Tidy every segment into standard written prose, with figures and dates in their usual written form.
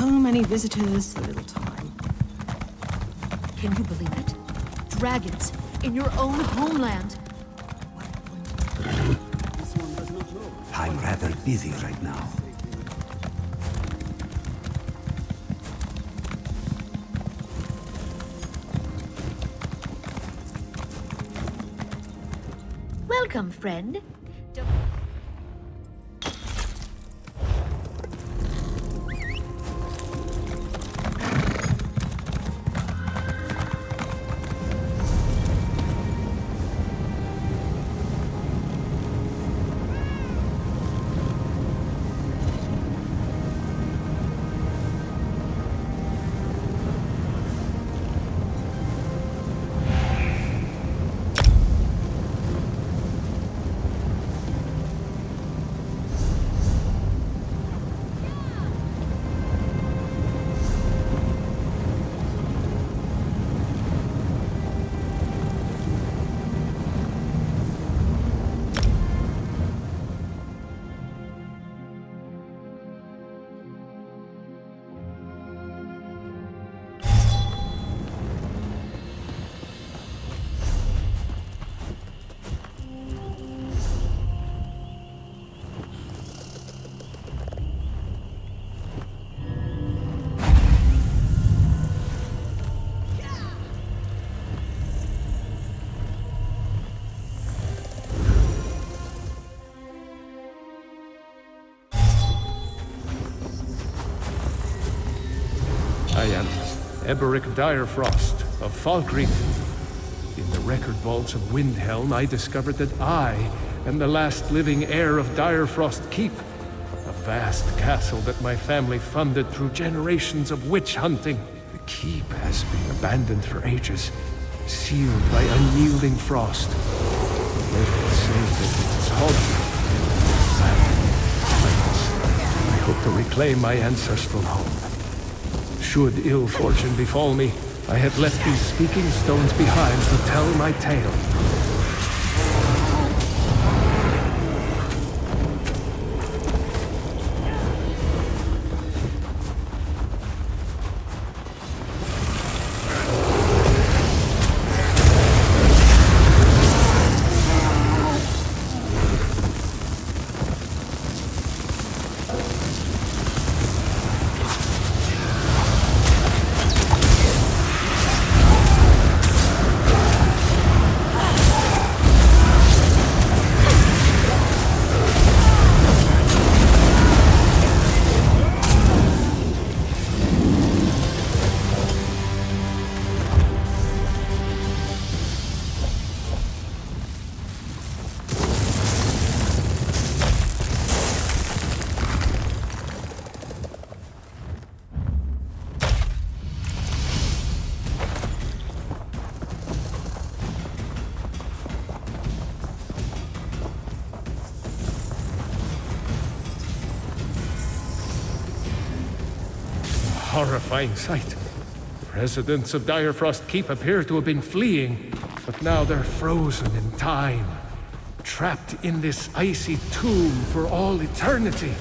So many visitors, so little time. Can you believe it? Dragons in your own homeland. I'm rather busy right now. Welcome, friend. I am Eberic Direfrost of Falkreath. In the record vaults of Windhelm, I discovered that I am the last living heir of Direfrost Keep, a vast castle that my family funded through generations of witch hunting. The keep has been abandoned for ages, sealed by unyielding frost. The locals say that it is haunted. I hope to reclaim my ancestral home. Should ill fortune befall me, I have left these speaking stones behind to tell my tale. Horrifying sight. Residents of Direfrost Keep appear to have been fleeing, but now they're frozen in time, trapped in this icy tomb for all eternity.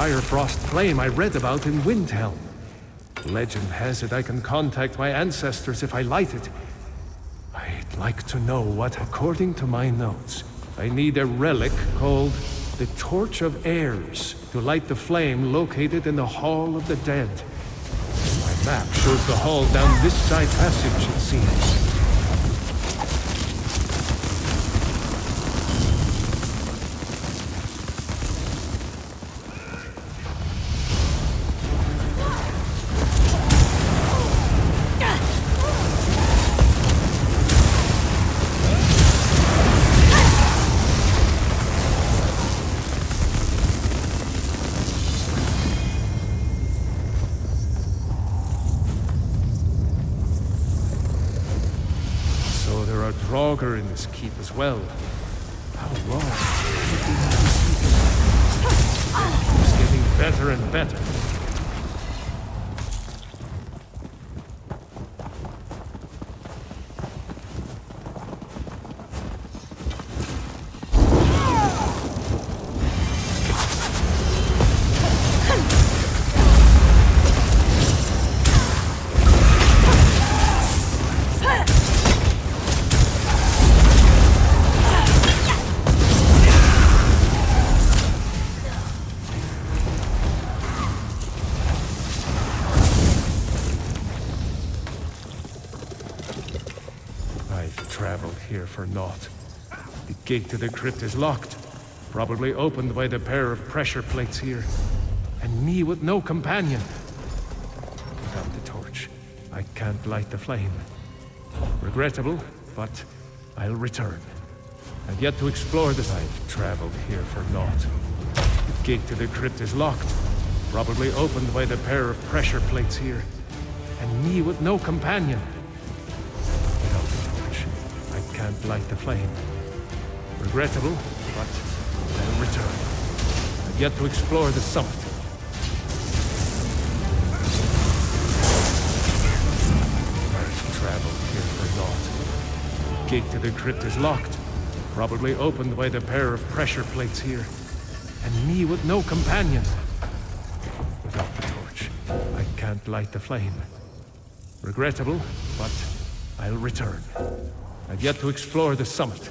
dire frost flame I read about in Windhelm. Legend has it I can contact my ancestors if I light it. I'd like to know what, according to my notes, I need a relic called the Torch of Heirs to light the flame located in the Hall of the Dead. My map shows the hall down this side passage, it seems. Draugr in this keep as well. How long? It's getting better and better. Traveled here for naught. The gate to the crypt is locked, probably opened by the pair of pressure plates here. And me with no companion. Without the torch, I can't light the flame. Regrettable, but I'll return. I've yet to explore this. I've traveled here for naught. The gate to the crypt is locked, probably opened by the pair of pressure plates here. And me with no companion. Can't light the flame. Regrettable, but I'll return. I've yet to explore the summit. I've traveled here for naught. The gate to the crypt is locked, probably opened by the pair of pressure plates here. And me with no companion. Without the torch, I can't light the flame. Regrettable, but I'll return. I've yet to explore the summit.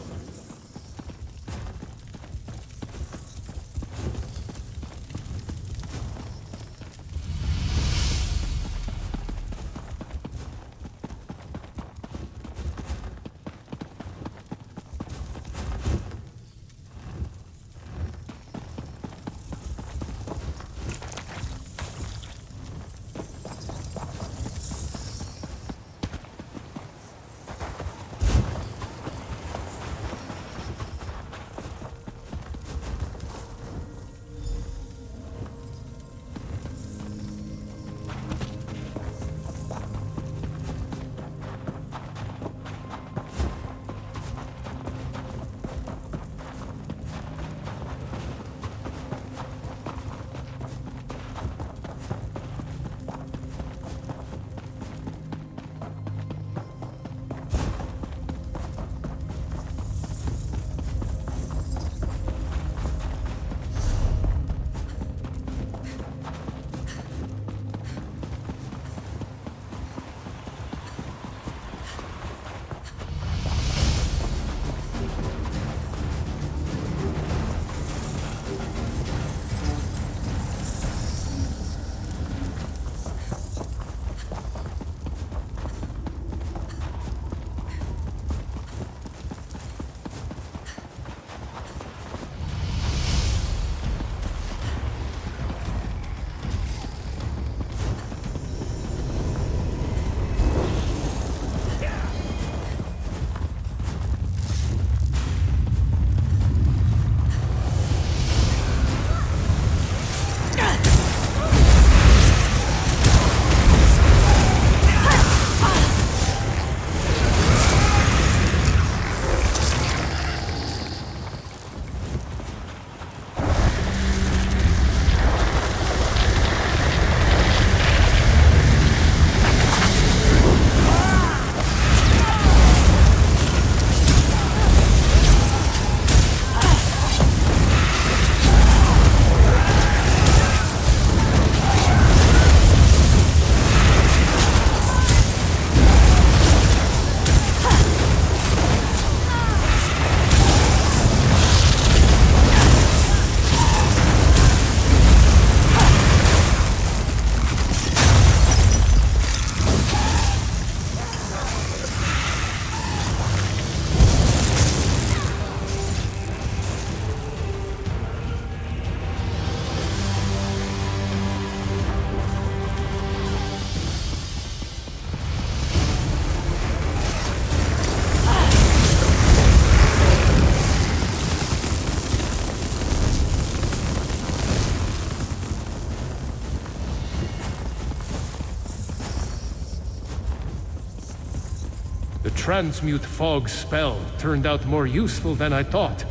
transmute fog spell turned out more useful than I thought.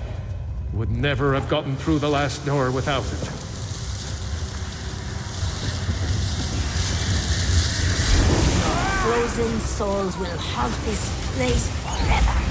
Would never have gotten through the last door without it. Frozen souls will haunt this place forever.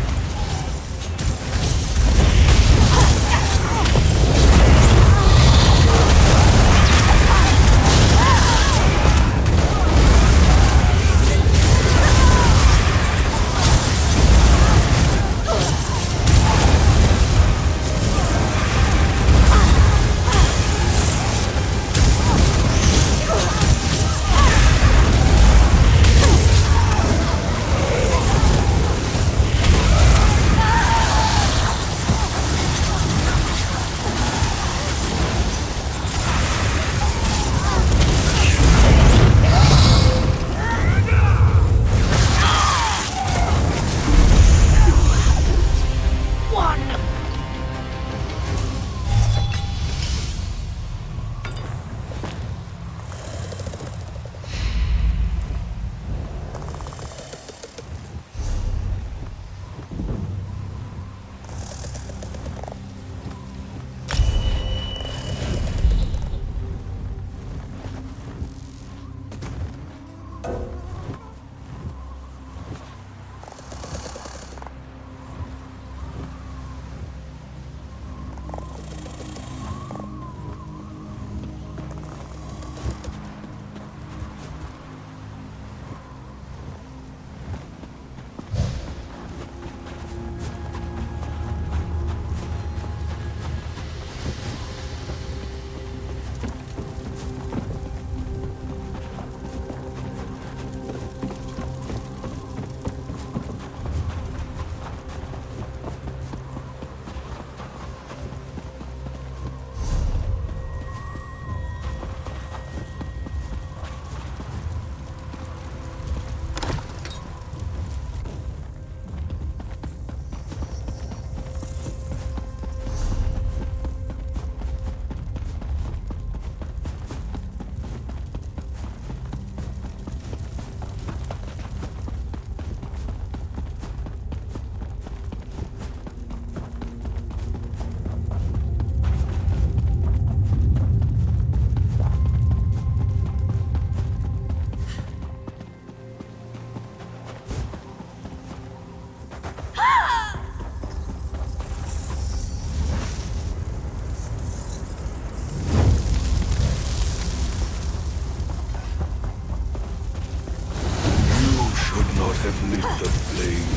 have lit the flame.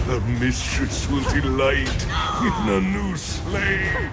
The mistress will delight in a new slave.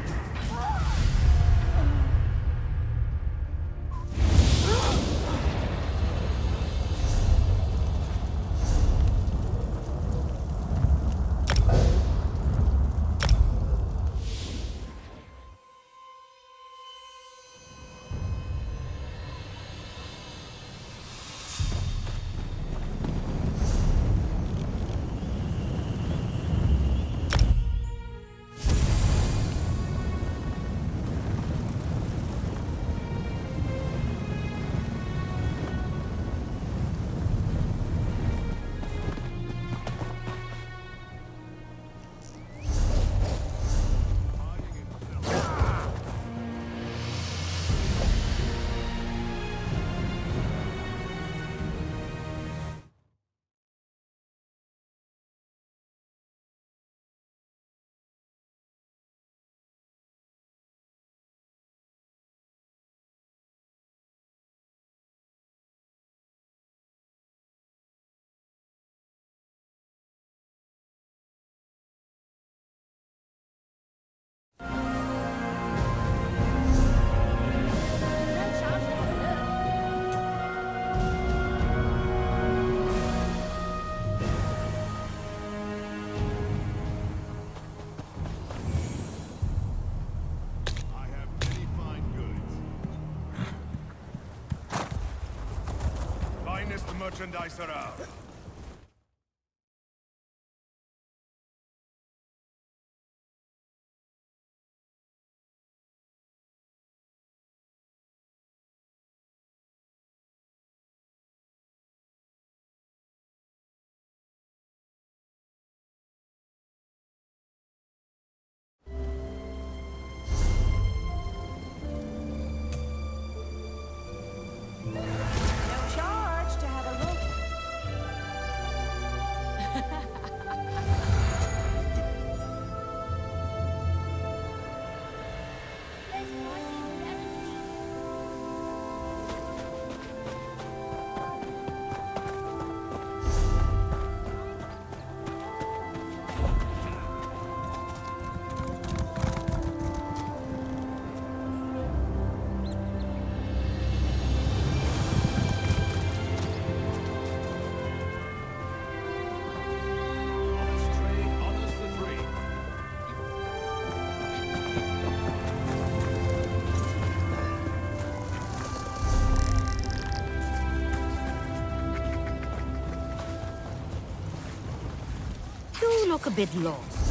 Merchandise around. look a bit lost.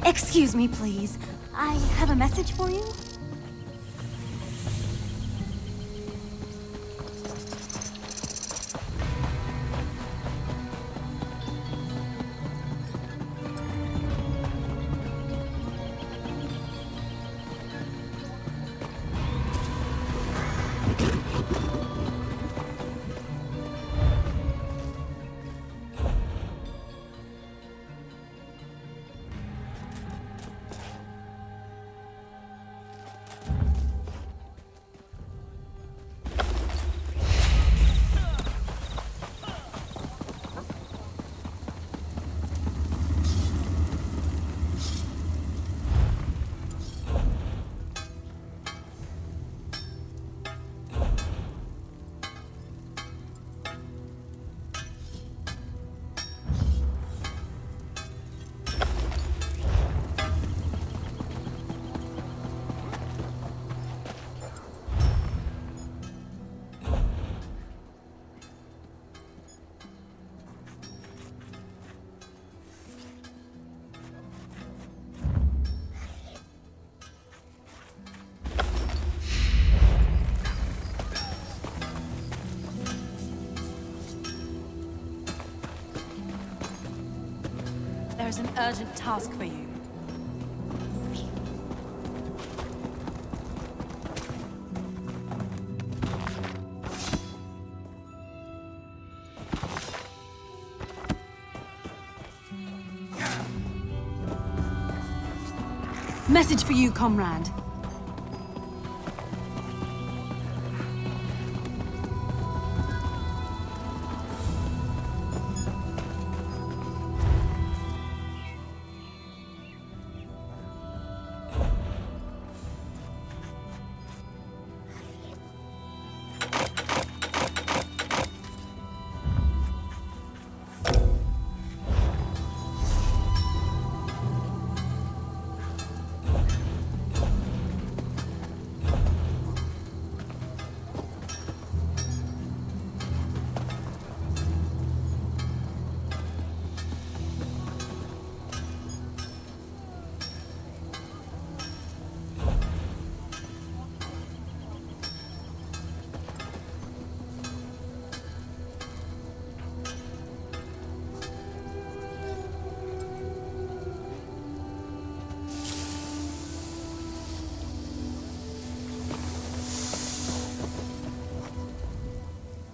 Excuse me, please. I have a message for you. There's an urgent task for you. Message for you, comrade.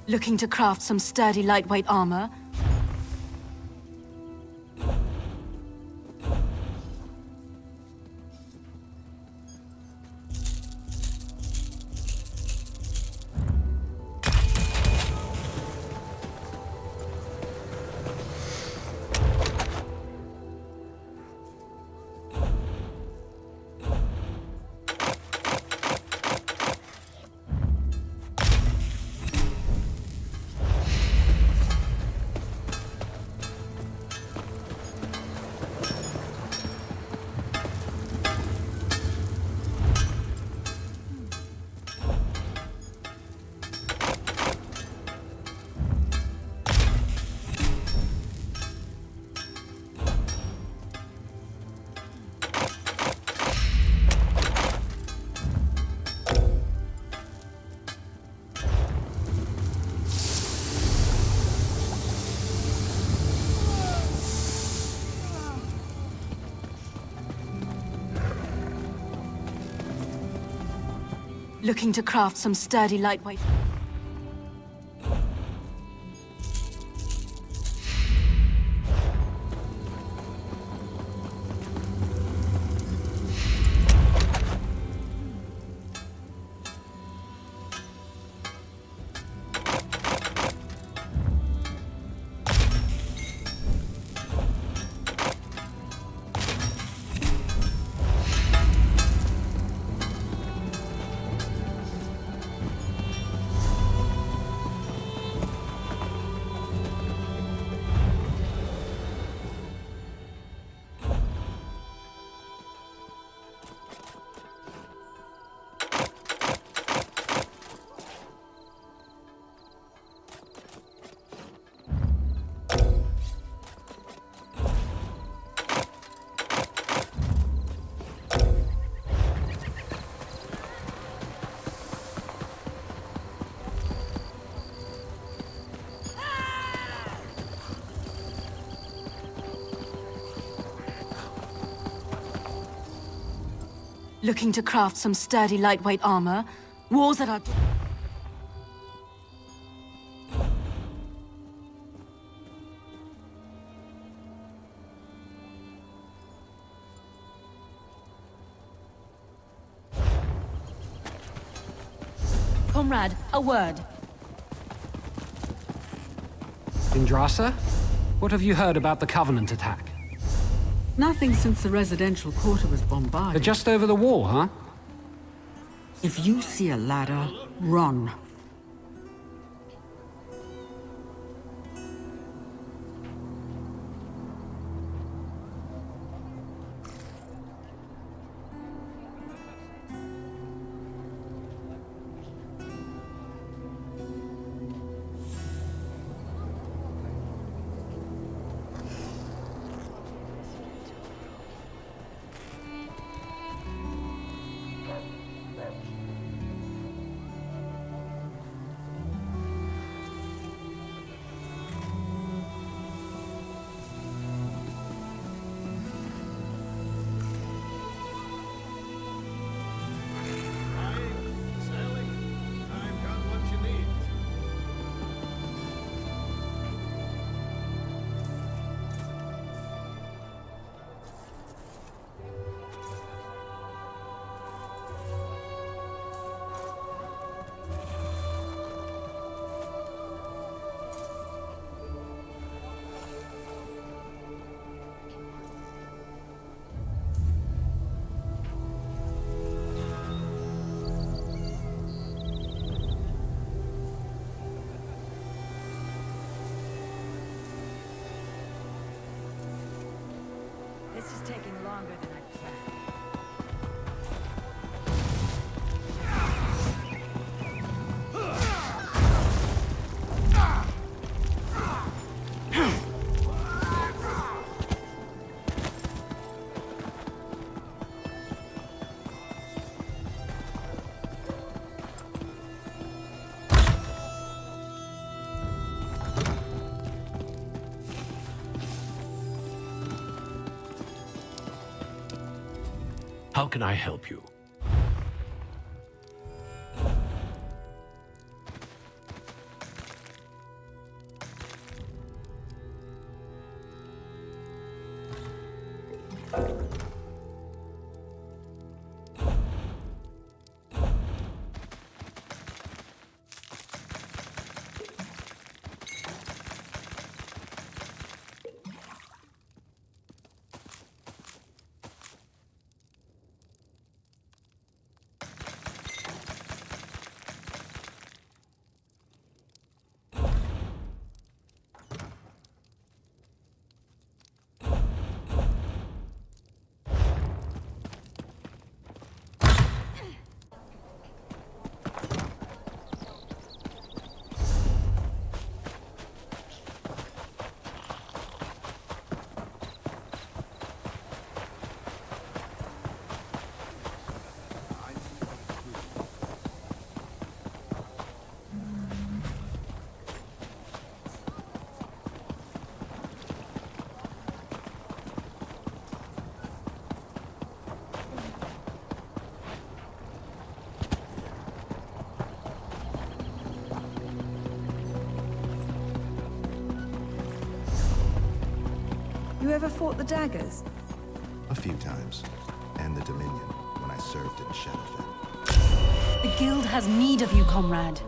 Looking to craft some sturdy lightweight armor? Looking to craft some sturdy lightweight... Looking to craft some sturdy lightweight armor? Walls that are... Comrade, a word. Indrasa? What have you heard about the Covenant attack? Nothing since the residential quarter was They're bombarded. just over the wall, huh? If you see a ladder, run. This is taking longer than I planned. How can I help you? You ever fought the daggers? A few times. And the Dominion, when I served in Shadowfen. The guild has need of you, comrade.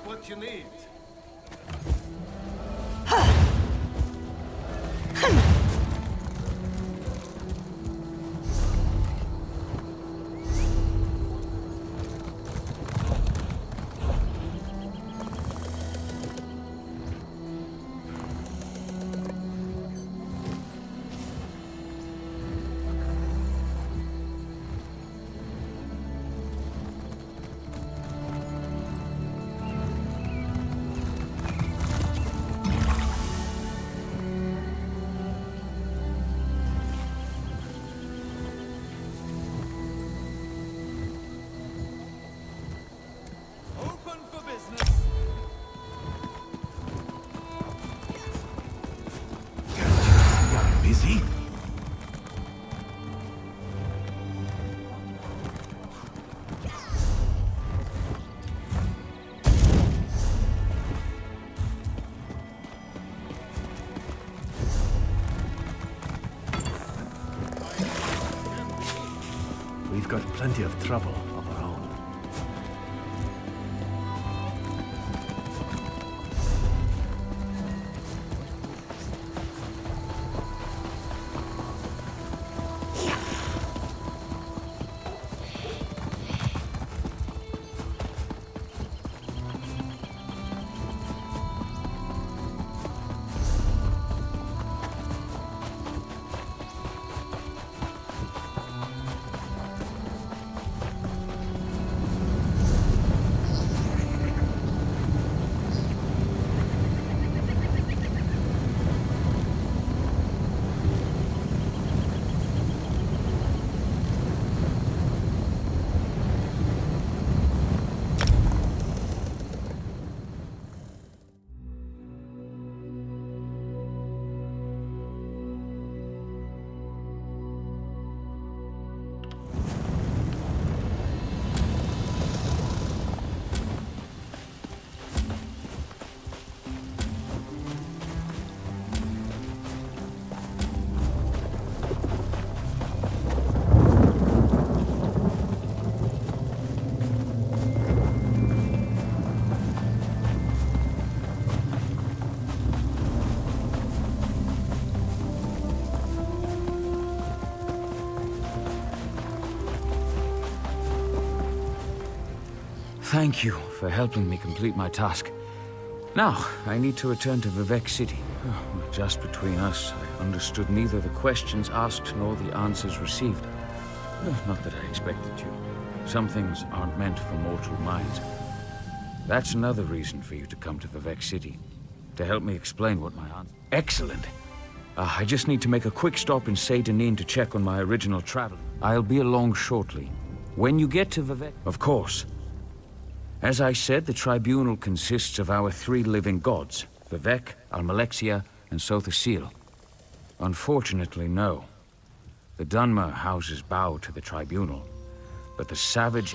What you need. We've got plenty of trouble of our own. Thank you for helping me complete my task. Now, I need to return to Vivec City. Just between us, I understood neither the questions asked nor the answers received. Not that I expected to. Some things aren't meant for mortal minds. That's another reason for you to come to Vivec City. To help me explain what my answer... Excellent! I just need to make a quick stop in Saint-Denis to check on my original travel. I'll be along shortly. When you get to Vivec... Of course. As I said, the Tribunal consists of our 3 living gods, Vivec, Almalexia, and Sothosil. Unfortunately, no. The Dunmer houses bow to the Tribunal, but the savage...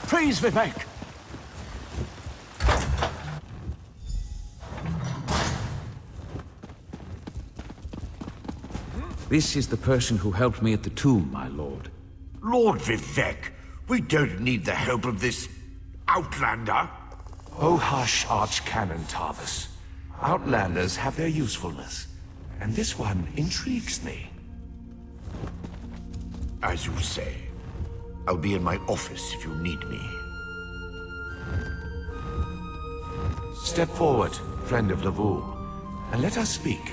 Praise Vivec! This is the person who helped me at the tomb, my lord. Lord Vivec, we don't need the help of this... outlander. Oh hush, Archcanon Tarvis. Outlanders have their usefulness, and this one intrigues me. As you say. I'll be in my office if you need me. Step forward, friend of Levoul, and let us speak.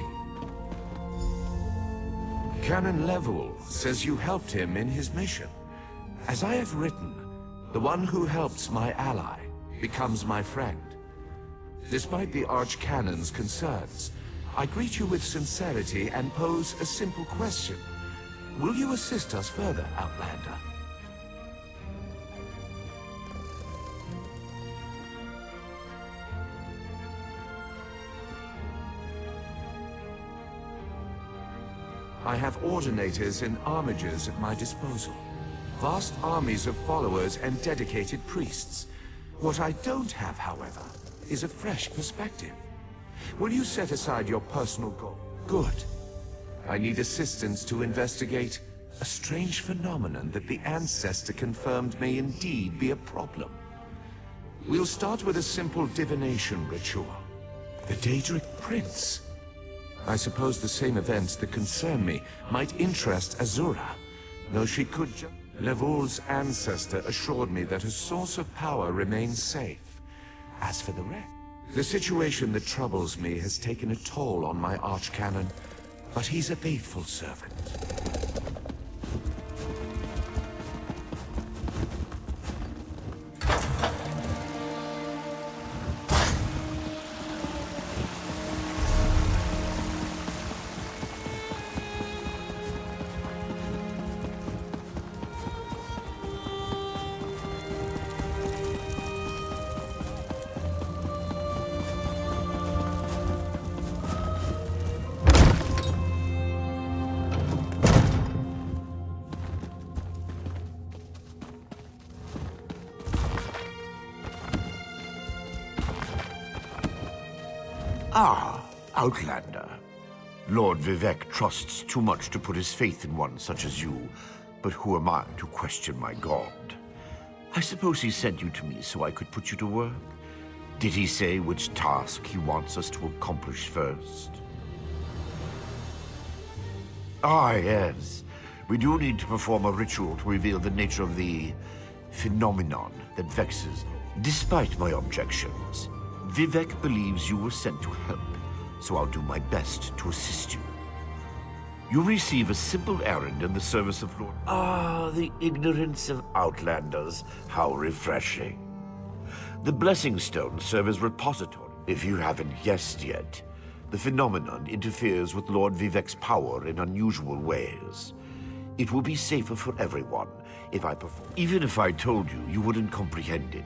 Canon Levoul says you helped him in his mission. As I have written, the one who helps my ally becomes my friend. Despite the Archcanon's concerns, I greet you with sincerity and pose a simple question. Will you assist us further, Outlander? I have ordinators and armigers at my disposal. Vast armies of followers and dedicated priests. What I don't have, however, is a fresh perspective. Will you set aside your personal goal? Good. I need assistance to investigate a strange phenomenon that the Ancestor confirmed may indeed be a problem. We'll start with a simple divination ritual. The Daedric Prince. I suppose the same events that concern me might interest Azura, though she could Levol's Ancestor assured me that her source of power remains safe. As for the rest, the situation that troubles me has taken a toll on my Archcanon, but he's a faithful servant. Ah, Outlander. Lord Vivec trusts too much to put his faith in one such as you, but who am I to question my god? I suppose he sent you to me so I could put you to work? Did he say which task he wants us to accomplish first? Ah, yes. We do need to perform a ritual to reveal the nature of the phenomenon that vexes. Despite my objections, Vivec believes you were sent to help, so I'll do my best to assist you. You receive a simple errand in the service of Lord... Ah, the ignorance of Outlanders. How refreshing. The Blessing Stones serve as repository. If you haven't guessed yet, the phenomenon interferes with Lord Vivec's power in unusual ways. It will be safer for everyone if I perform... Even if I told you, you wouldn't comprehend it.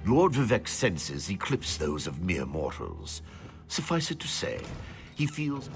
Lord Vivec's senses eclipse those of mere mortals. Suffice it to say, he feels...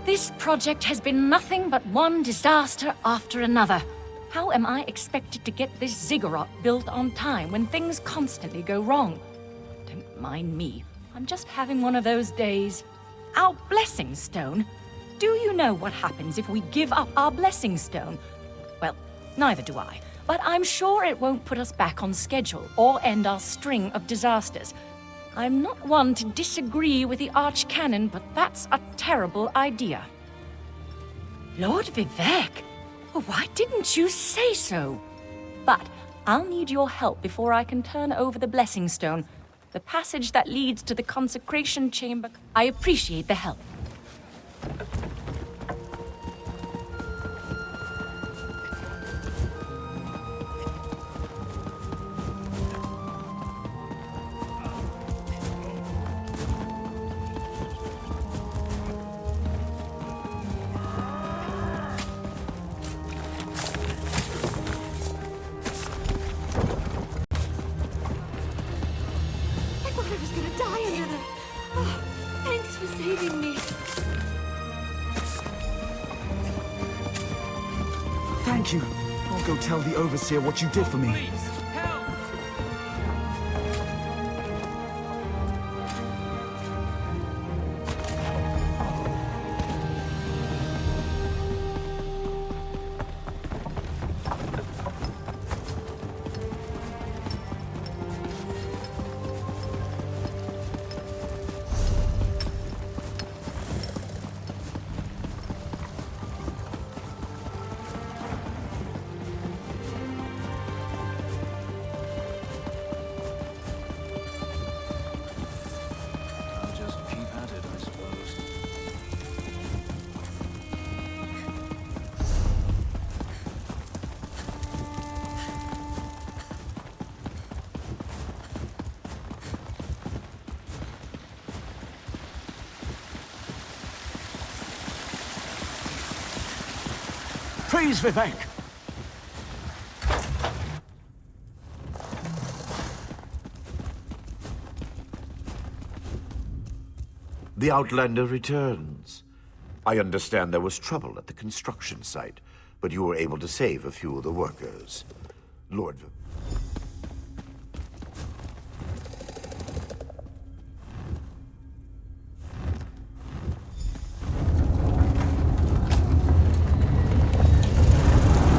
This project has been nothing but one disaster after another. How am I expected to get this ziggurat built on time when things constantly go wrong? Don't mind me. I'm just having one of those days. Our Blessing Stone? Do you know what happens if we give up our Blessing Stone? Well, neither do I. But I'm sure it won't put us back on schedule or end our string of disasters. I'm not one to disagree with the Archcanon, but that's a terrible idea. Lord Vivec? Why didn't you say so? But I'll need your help before I can turn over the Blessing Stone, the passage that leads to the consecration chamber. I appreciate the help. Thank you. I'll go tell the Overseer what you did for me. Please, help! I'll just keep at it, I suppose. Praise Vivek! The Outlander returns. I understand there was trouble at the construction site, but you were able to save a few of the workers. Lord...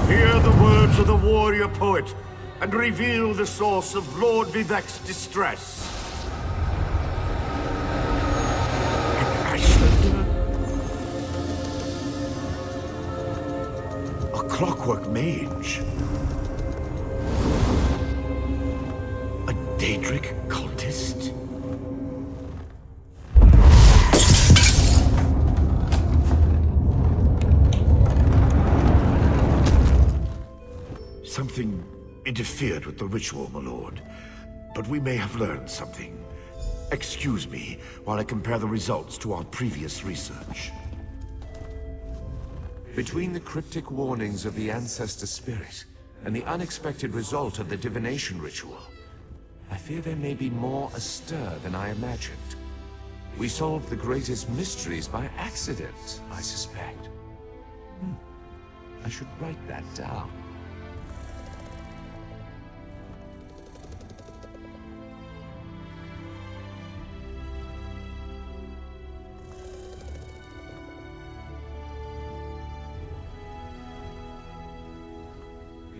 Hear the words of the warrior poet, and reveal the source of Lord Vivek's distress. A clockwork mage. A Daedric cultist. Something interfered with the ritual, my lord. But we may have learned something. Excuse me while I compare the results to our previous research. Between the cryptic warnings of the Ancestor Spirit and the unexpected result of the divination ritual, I fear there may be more astir than I imagined. We solved the greatest mysteries by accident, I suspect. I should write that down.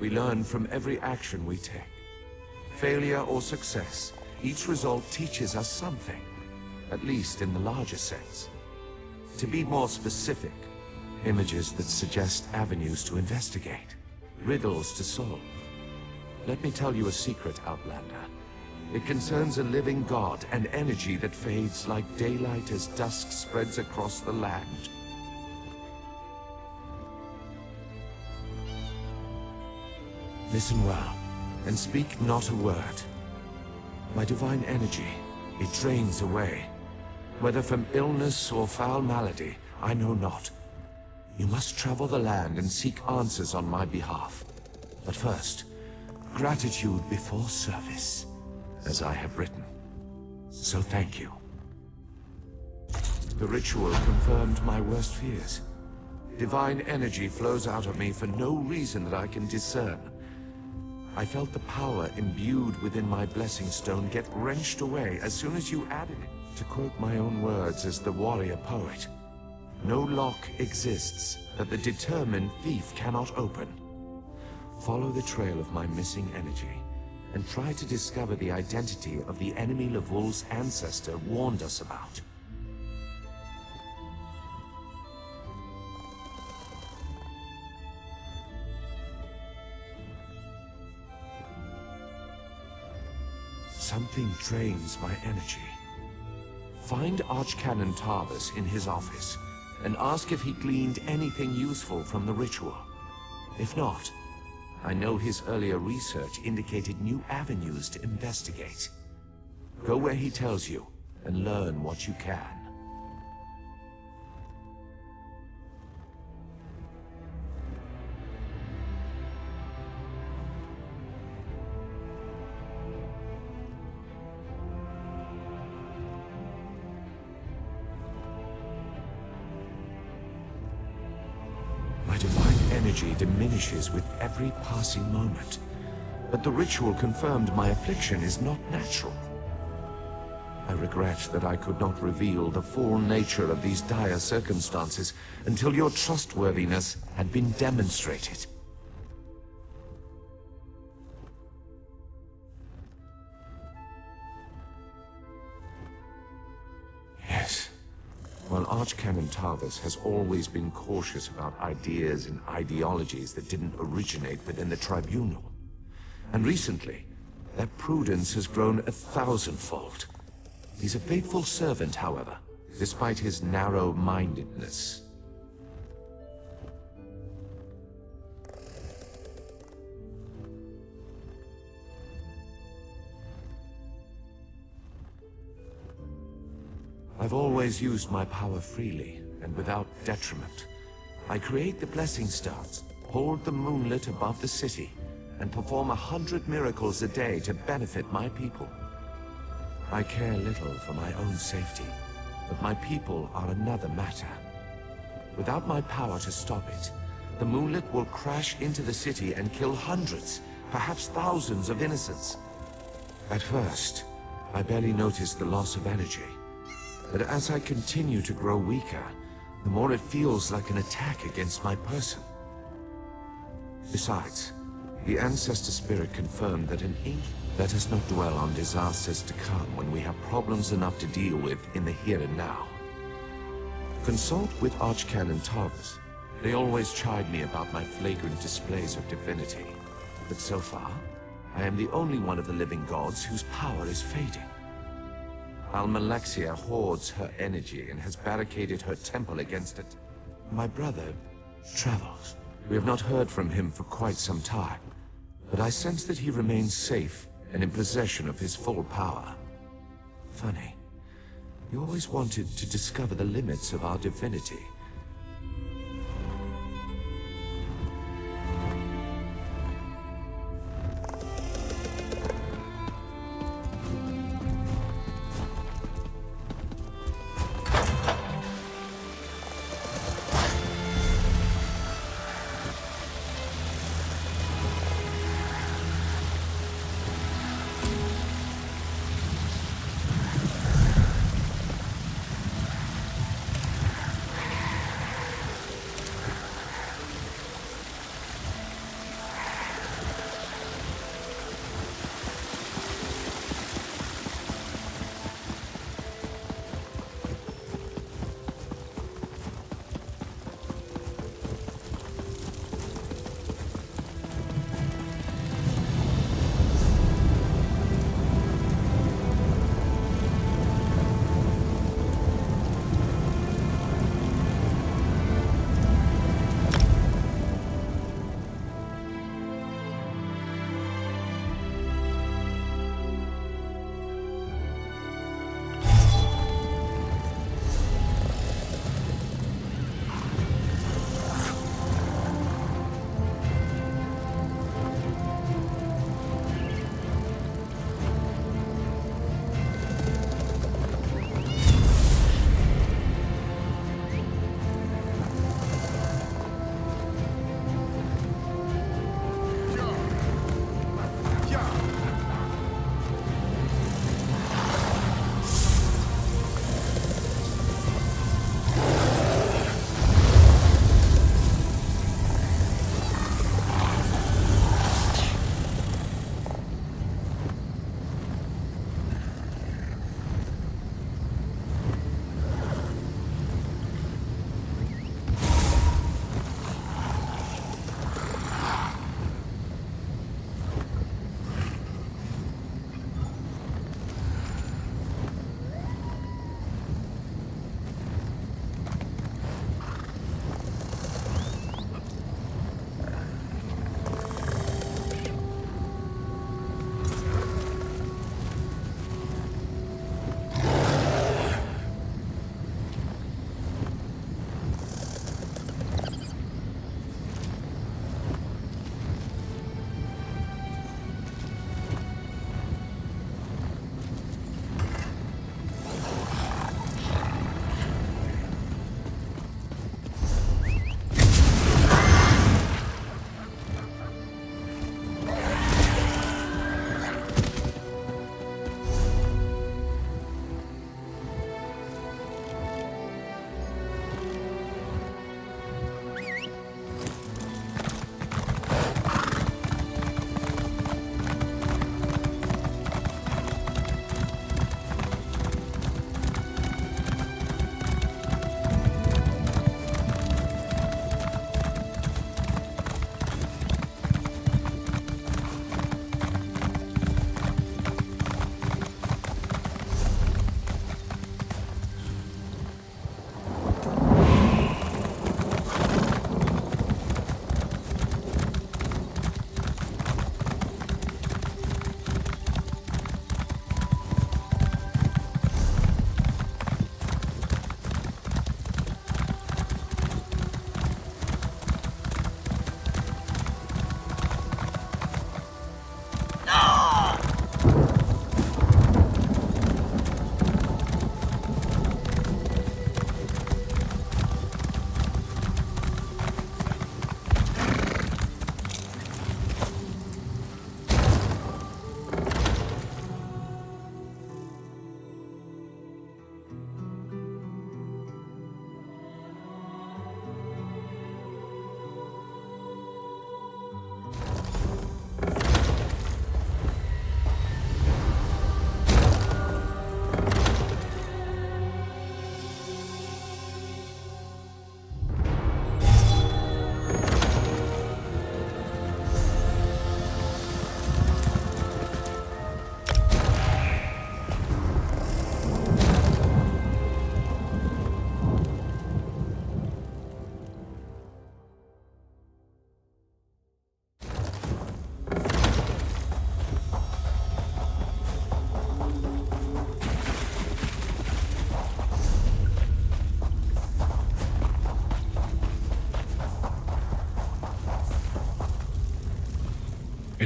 We learn from every action we take. Failure or success, each result teaches us something, at least in the larger sense. To be more specific, images that suggest avenues to investigate, riddles to solve. Let me tell you a secret, Outlander. It concerns a living god and energy that fades like daylight as dusk spreads across the land. Listen well, and speak not a word. My divine energy, it drains away. Whether from illness or foul malady, I know not. You must travel the land and seek answers on my behalf. But first, gratitude before service, as I have written. So thank you. The ritual confirmed my worst fears. Divine energy flows out of me for no reason that I can discern. I felt the power imbued within my blessing stone get wrenched away as soon as you added it. To quote my own words as the warrior poet, no lock exists that the determined thief cannot open. Follow the trail of my missing energy, and try to discover the identity of the enemy Levul's ancestor warned us about. Something drains my energy. Find Archcanon Tarbus in his office, and ask if he gleaned anything useful from the ritual. If not, I know his earlier research indicated new avenues to investigate. Go where he tells you, and learn what you can. My divine energy diminishes with every passing moment. But the ritual confirmed my affliction is not natural. I regret that I could not reveal the full nature of these dire circumstances until your trustworthiness had been demonstrated. Yes. While Archcanon Tarvis has always been cautious about ideas and ideologies that didn't originate within the Tribunal. And recently, that prudence has grown 1,000-fold. He's a faithful servant, however, despite his narrow-mindedness. I've always used my power freely and without detriment. I create the Blessing Stars, hold the moonlit above the city, and perform 100 miracles a day to benefit my people. I care little for my own safety, but my people are another matter. Without my power to stop it, the moonlit will crash into the city and kill hundreds, perhaps thousands of innocents. At first, I barely noticed the loss of energy. But as I continue to grow weaker, the more it feels like an attack against my person. Besides, the Ancestor Spirit confirmed that an ink... Let us not dwell on disasters to come when we have problems enough to deal with in the here and now. Consult with Archcanon Tarvis. They always chide me about my flagrant displays of divinity. But so far, I am the only one of the living gods whose power is fading. Almalexia hoards her energy and has barricaded her temple against it. My brother travels. We have not heard from him for quite some time, but I sense that he remains safe and in possession of his full power. Funny. He always wanted to discover the limits of our divinity.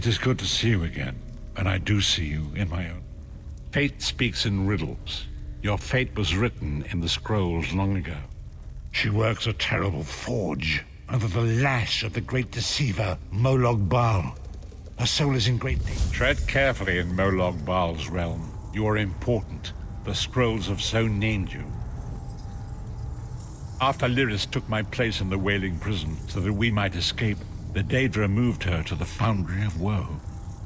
It is good to see you again, and I do see you in my own. Fate speaks in riddles. Your fate was written in the scrolls long ago. She works a terrible forge under the lash of the great deceiver, Molag Bal. Her soul is in great danger. Tread carefully in Molag Bal's realm. You are important. The scrolls have so named you. After Lyris took my place in the Wailing Prison so that we might escape, the Daedra moved her to the Foundry of Woe.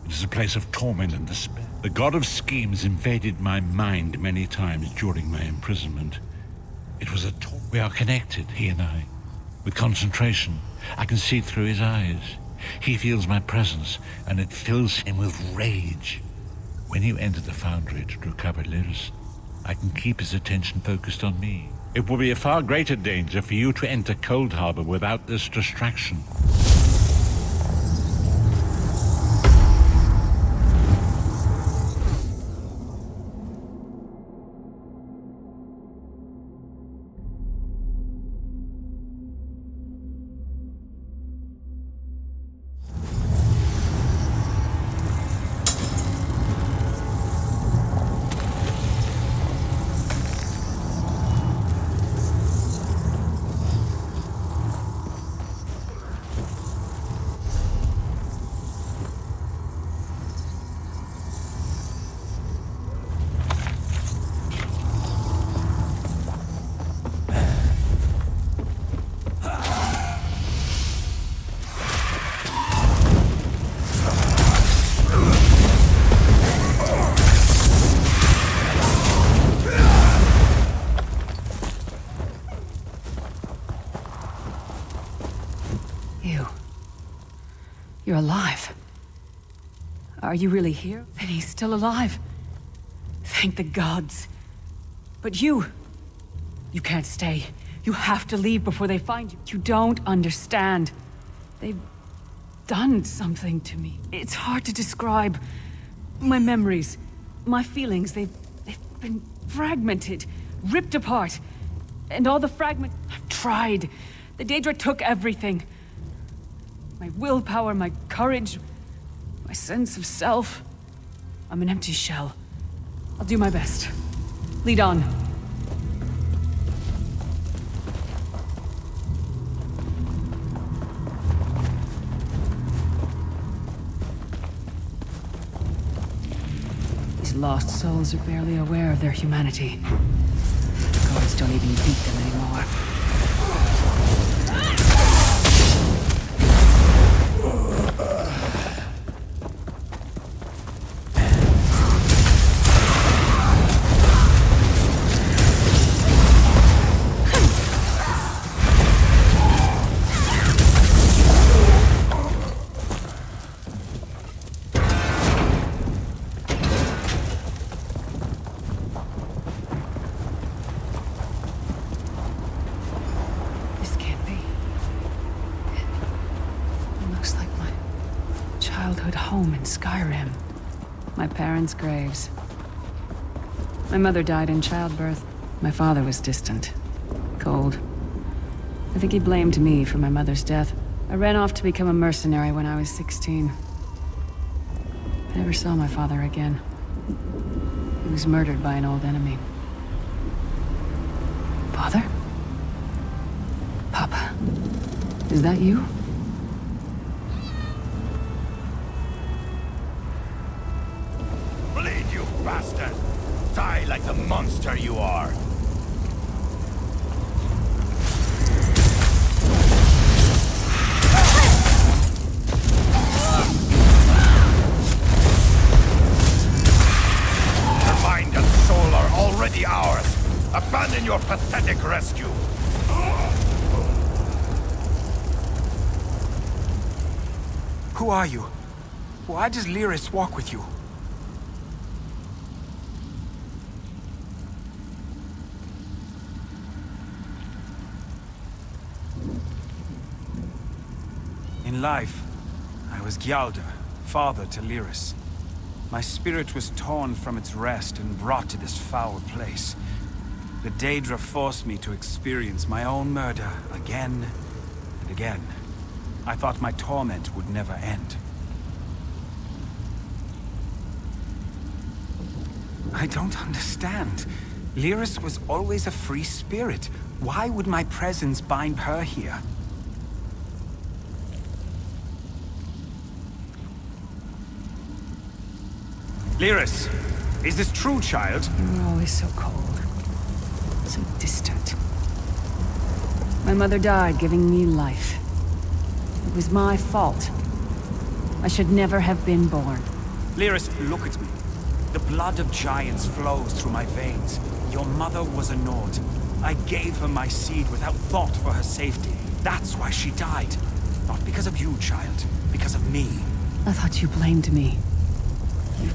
It is a place of torment and despair. The god of schemes invaded my mind many times during my imprisonment. It was a torment. We are connected, he and I. With concentration, I can see through his eyes. He feels my presence, and it fills him with rage. When you enter the Foundry to recover Lyris, I can keep his attention focused on me. It will be a far greater danger for you to enter Cold Harbor without this distraction. You're alive. Are you really here? Then he's still alive. Thank the gods. But you can't stay. You have to leave before they find you. You don't understand. They've done something to me. It's hard to describe. My memories, my feelings, they've been fragmented, ripped apart. And all the fragments, I've tried. The Daedra took everything. My willpower, my courage, my sense of self. I'm an empty shell. I'll do my best. Lead on. These lost souls are barely aware of their humanity. The gods don't even beat them anymore. Home in Skyrim. My parents' graves. My mother died in childbirth. My father was distant. Cold. I think he blamed me for my mother's death. I ran off to become a mercenary when I was 16. I never saw my father again. He was murdered by an old enemy. Father? Papa? Is that you? Bastard! Die like the monster you are! Your mind and soul are already ours! Abandon your pathetic rescue! Who are you? Why does Lyris walk with you? In life, I was Gialda, father to Lyris. My spirit was torn from its rest and brought to this foul place. The Daedra forced me to experience my own murder again and again. I thought my torment would never end. I don't understand. Lyris was always a free spirit. Why would my presence bind her here? Lyris, is this true, child? You were always so cold. So distant. My mother died giving me life. It was my fault. I should never have been born. Lyris, look at me. The blood of giants flows through my veins. Your mother was a Nord. I gave her my seed without thought for her safety. That's why she died. Not because of you, child. Because of me. I thought you blamed me. You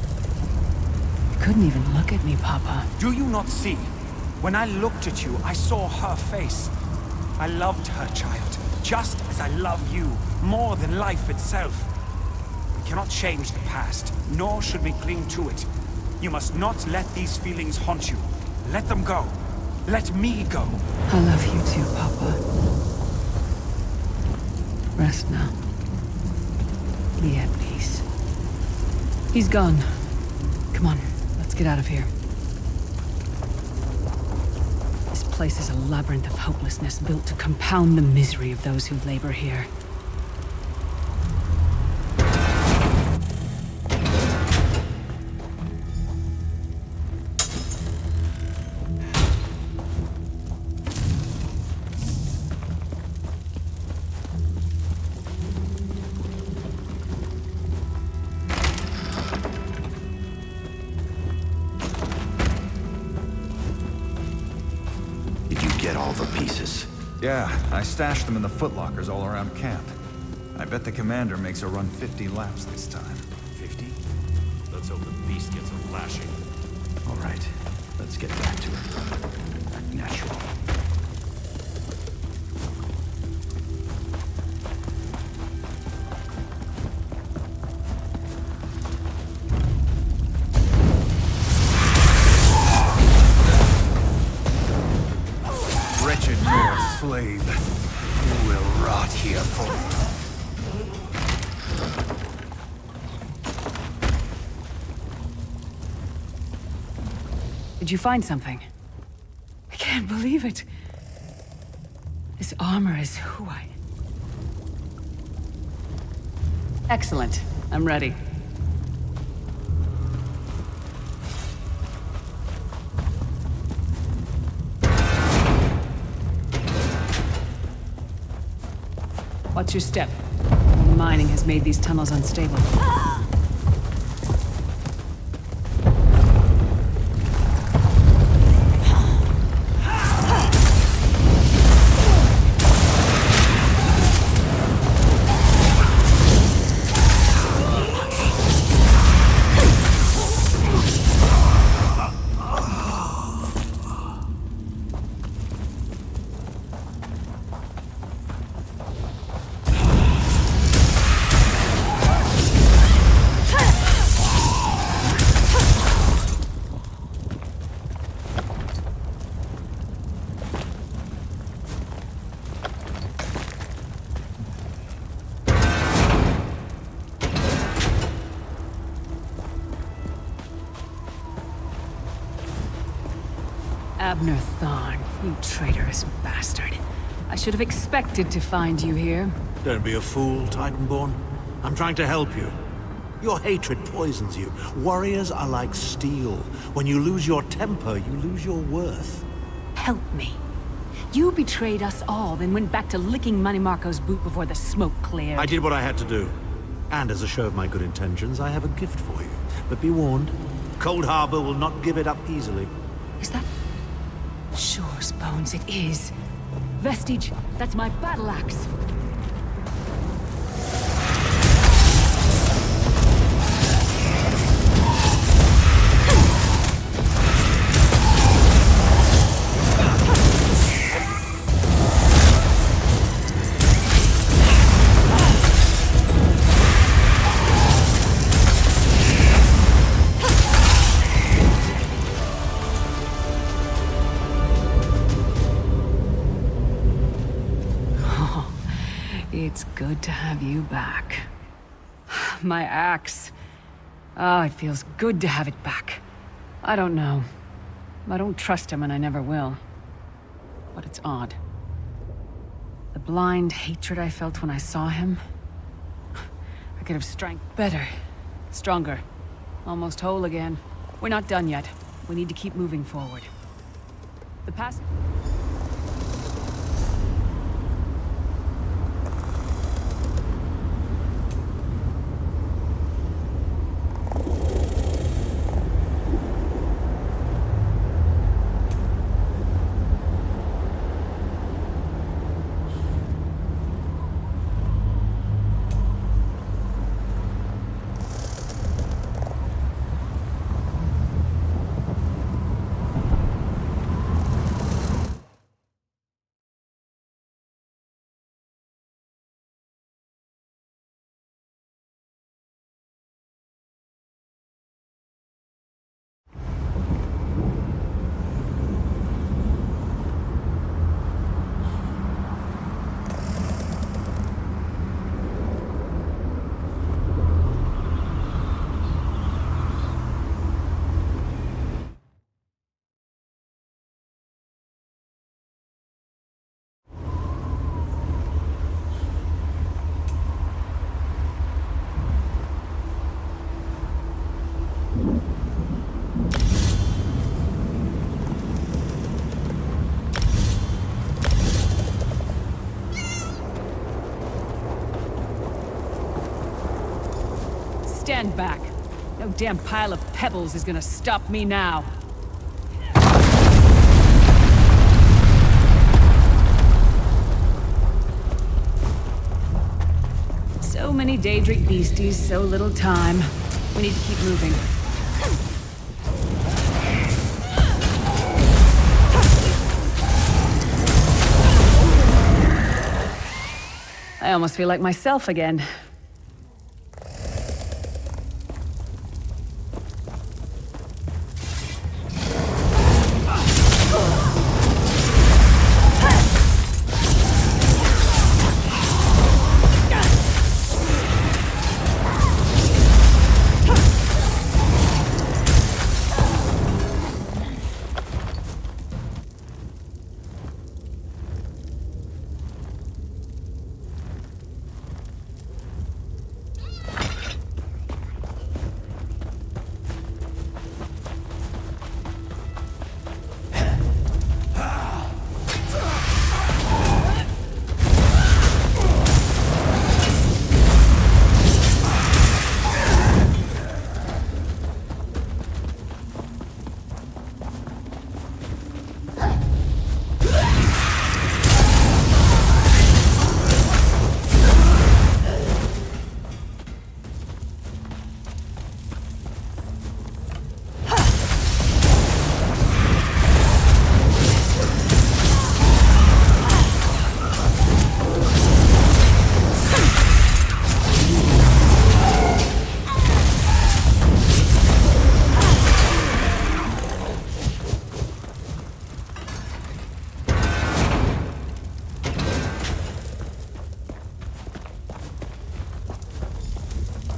couldn't even look at me, Papa. Do you not see? When I looked at you, I saw her face. I loved her, child. Just as I love you. More than life itself. We cannot change the past, nor should we cling to it. You must not let these feelings haunt you. Let them go. Let me go. I love you too, Papa. Rest now. Be at peace. He's gone. Come on, let's get out of here. This place is a labyrinth of hopelessness built to compound the misery of those who labor here. Yeah, I stashed them in the footlockers all around camp. I bet the commander makes her run 50 laps this time. 50? Let's hope the beast gets a lashing. All right, let's get back to it. Act natural. Wretched North slave, who will rot here for... Did you find something? I can't believe it. This armor is who I... Excellent. I'm ready. What's your step? Mining has made these tunnels unstable. Abner Thorn, you traitorous bastard. I should have expected to find you here. Don't be a fool, Titanborn. I'm trying to help you. Your hatred poisons you. Warriors are like steel. When you lose your temper, you lose your worth. Help me. You betrayed us all, then went back to licking Manny Marco's boot before the smoke cleared. I did what I had to do. And as a show of my good intentions, I have a gift for you. But be warned, Cold Harbor will not give it up easily. Is that... Shore's bones, it is. Vestige, that's my battle axe. It's good to have you back. My axe. Oh, it feels good to have it back. I don't know. I don't trust him and I never will. But it's odd. The blind hatred I felt when I saw him... I could have strength better. Stronger. Almost whole again. We're not done yet. We need to keep moving forward. The past... Stand back. No damn pile of pebbles is gonna stop me now. So many Daedric beasties, so little time. We need to keep moving. I almost feel like myself again.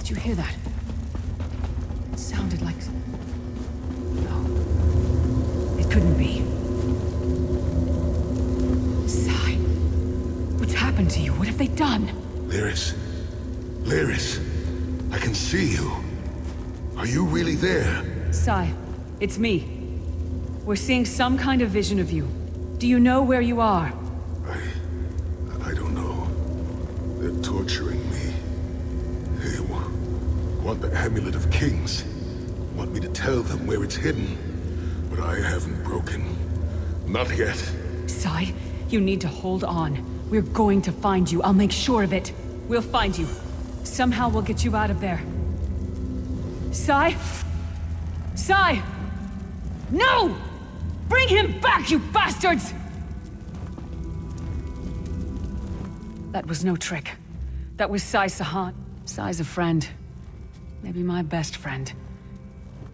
Did you hear that? It sounded like... No. It couldn't be. Sai. What's happened to you? What have they done? Lyris. Lyris. I can see you. Are you really there? Sai, it's me. We're seeing some kind of vision of you. Do you know where you are? I don't know. They're torturing me. They want the Amulet of Kings. Want me to tell them where it's hidden. But I haven't broken. Not yet. Sai, you need to hold on. We're going to find you. I'll make sure of it. We'll find you. Somehow we'll get you out of there. Sai? Sai! No! Bring him back, you bastards! That was no trick. That was Sai Sahan. Sai's a friend. Maybe my best friend.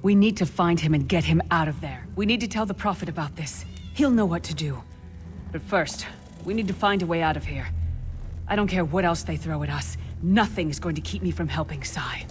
We need to find him and get him out of there. We need to tell the Prophet about this. He'll know what to do. But first, we need to find a way out of here. I don't care what else they throw at us. Nothing's going to keep me from helping Sai.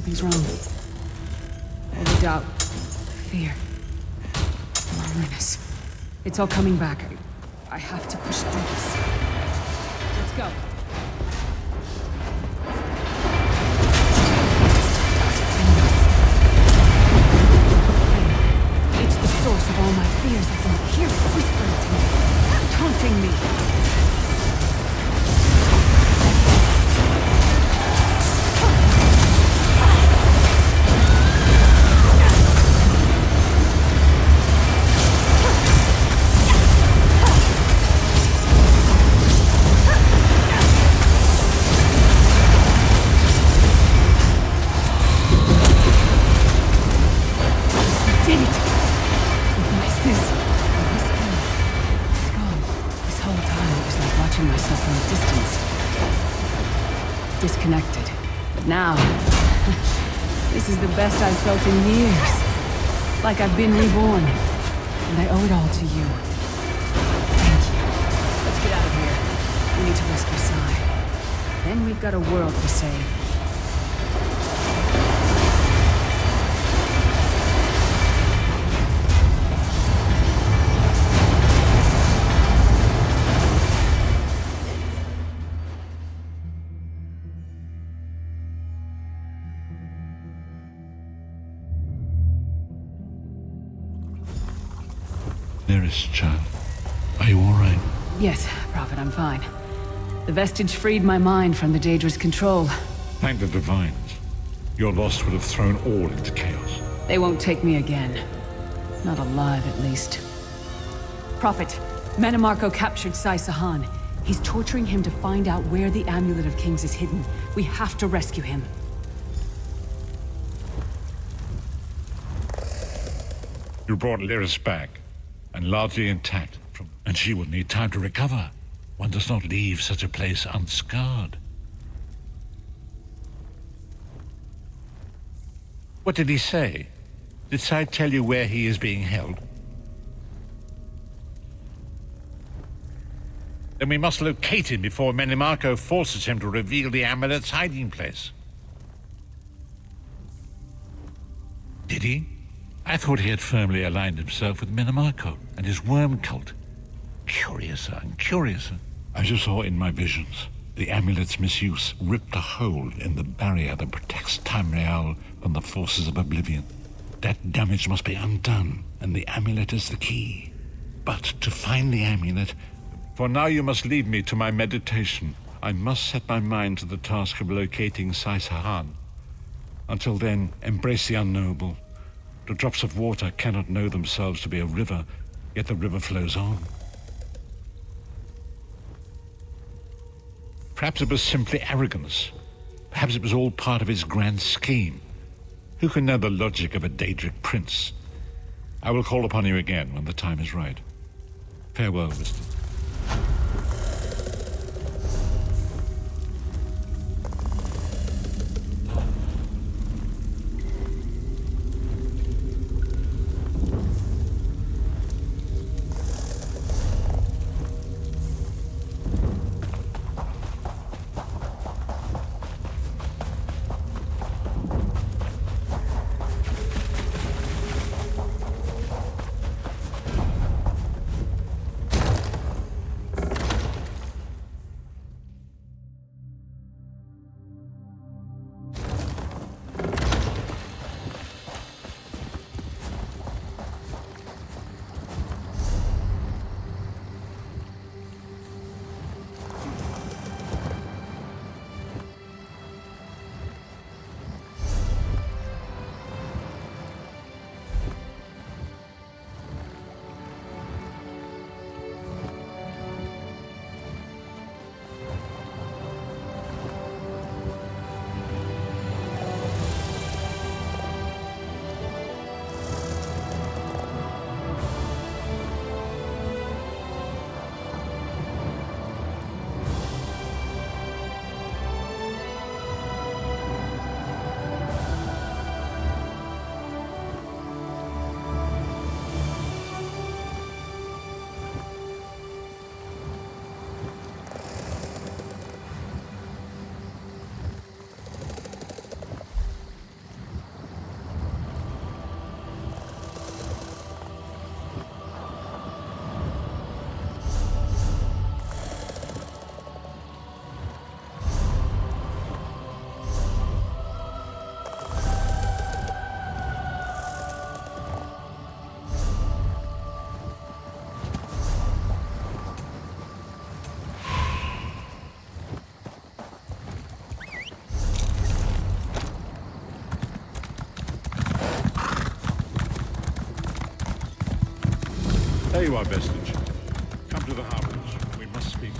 Something's wrong. All the doubt, fear, loneliness. It's all coming back. I have to push through this. Let's go. It's the source of all my fears. I can hear it whispering to me, taunting me. Disconnected. But now, this is the best I've felt in years. Like I've been reborn. And I owe it all to you. Thank you. Let's get out of here. We need to rescue Sai. Then we've got a world to save. Lyris, child. Are you all right? Yes, Prophet, I'm fine. The vestige freed my mind from the Daedra's control. Thank the Divines. Your loss would have thrown all into chaos. They won't take me again. Not alive, at least. Prophet, Manamarco captured Sai Sahan. He's torturing him to find out where the Amulet of Kings is hidden. We have to rescue him. You brought Lyris back, and largely intact, and she will need time to recover. One does not leave such a place unscarred. What did he say? Did Sai tell you where he is being held? Then we must locate him before Menimarco forces him to reveal the amulet's hiding place. Did he? I thought he had firmly aligned himself with Menimarco and his worm cult. Curiouser and curiouser. As you saw in my visions, the amulet's misuse ripped a hole in the barrier that protects Tamriel from the forces of oblivion. That damage must be undone, and the amulet is the key. But to find the amulet... For now you must leave me to my meditation. I must set my mind to the task of locating Sai Sahan. Until then, embrace the unknowable. The drops of water cannot know themselves to be a river, yet the river flows on. Perhaps it was simply arrogance. Perhaps it was all part of his grand scheme. Who can know the logic of a Daedric prince? I will call upon you again when the time is right. Farewell, wisdom. There you are, Vestige. Come to the Harvest. We must speak.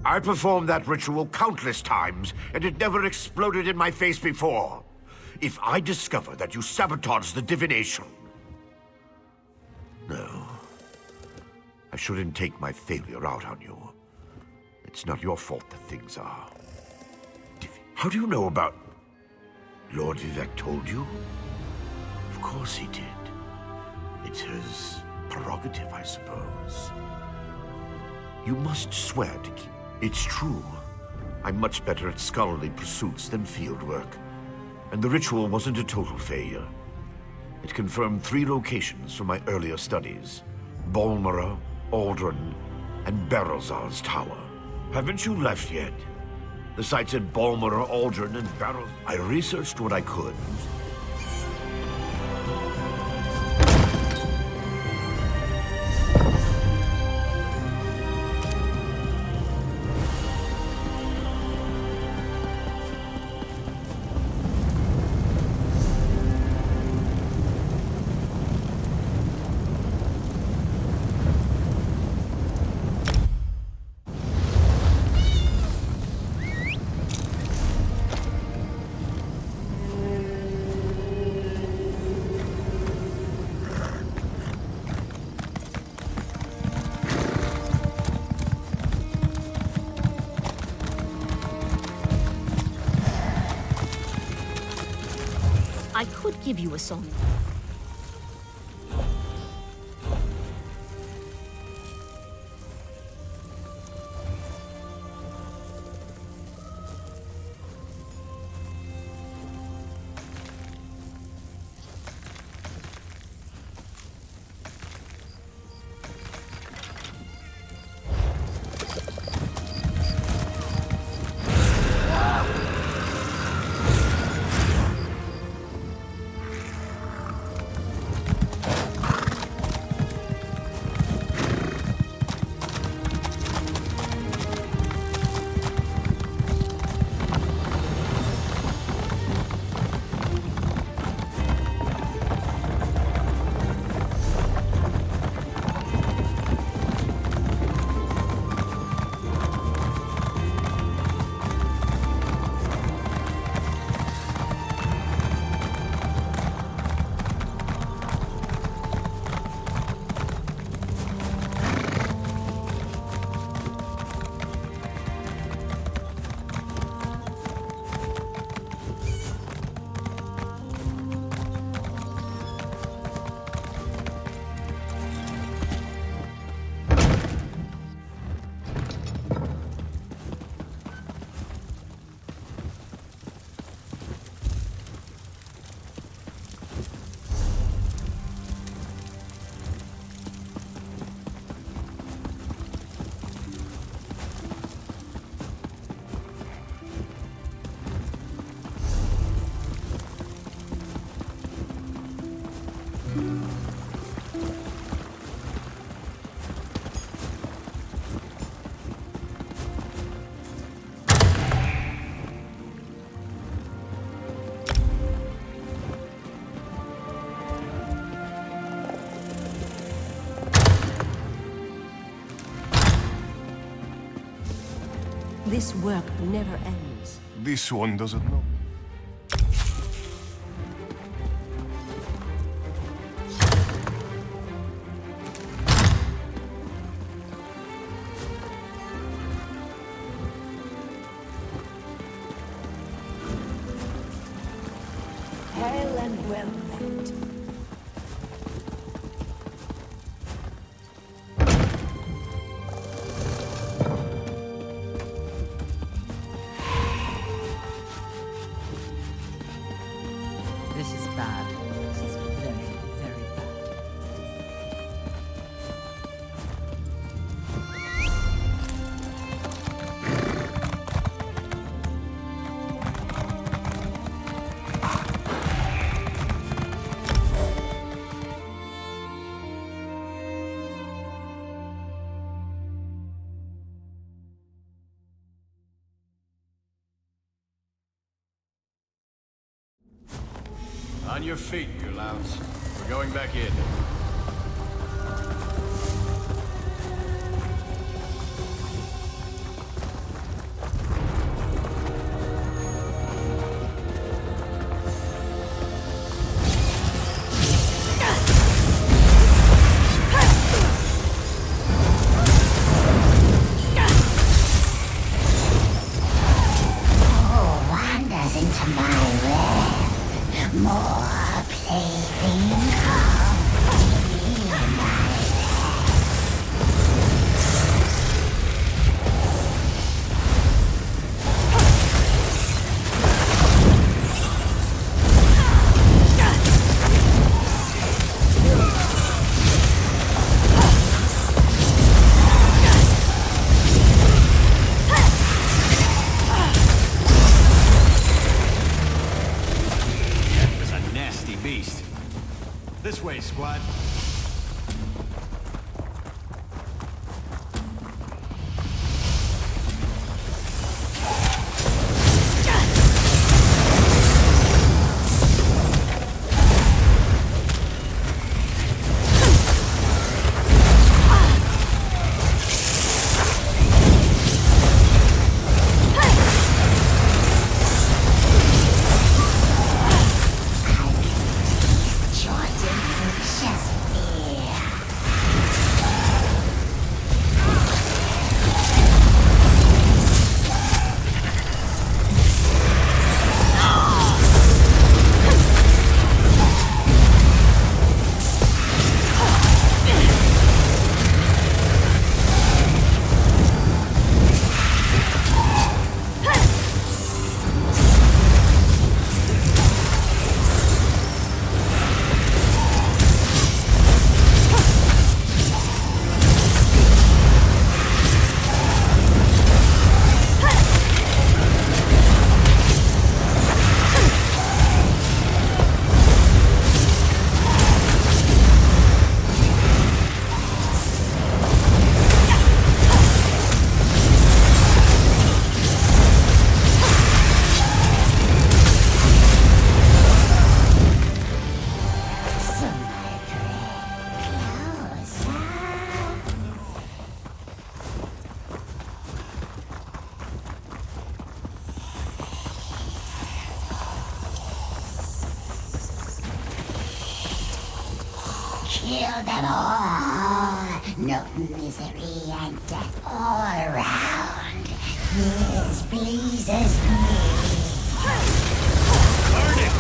I performed that ritual countless times, and it never exploded in my face before. If I discover that you sabotaged the divination... No. I shouldn't take my failure out on you. It's not your fault that things are. How do you know about... Lord Vivec told you? Of course he did. It's his prerogative, I suppose. You must swear to keep... It's true. I'm much better at scholarly pursuits than field work. And the ritual wasn't a total failure. It confirmed 3 locations from my earlier studies. Balmora, Aldrin, and Barrelzar's tower. Haven't you left yet? The sites at Balmora, Aldrin, and Barrel... I researched what I could. I could give you a song. This work never ends. This one doesn't know. Hail and well met. This is bad. This is very, very bad. On your feet, you louts. We're going back in. Oh, wanders into my realm. More plaything. It's a nasty beast. This way, squad. Kill them all. No misery and death all around. This pleases me. Burn it!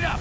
up!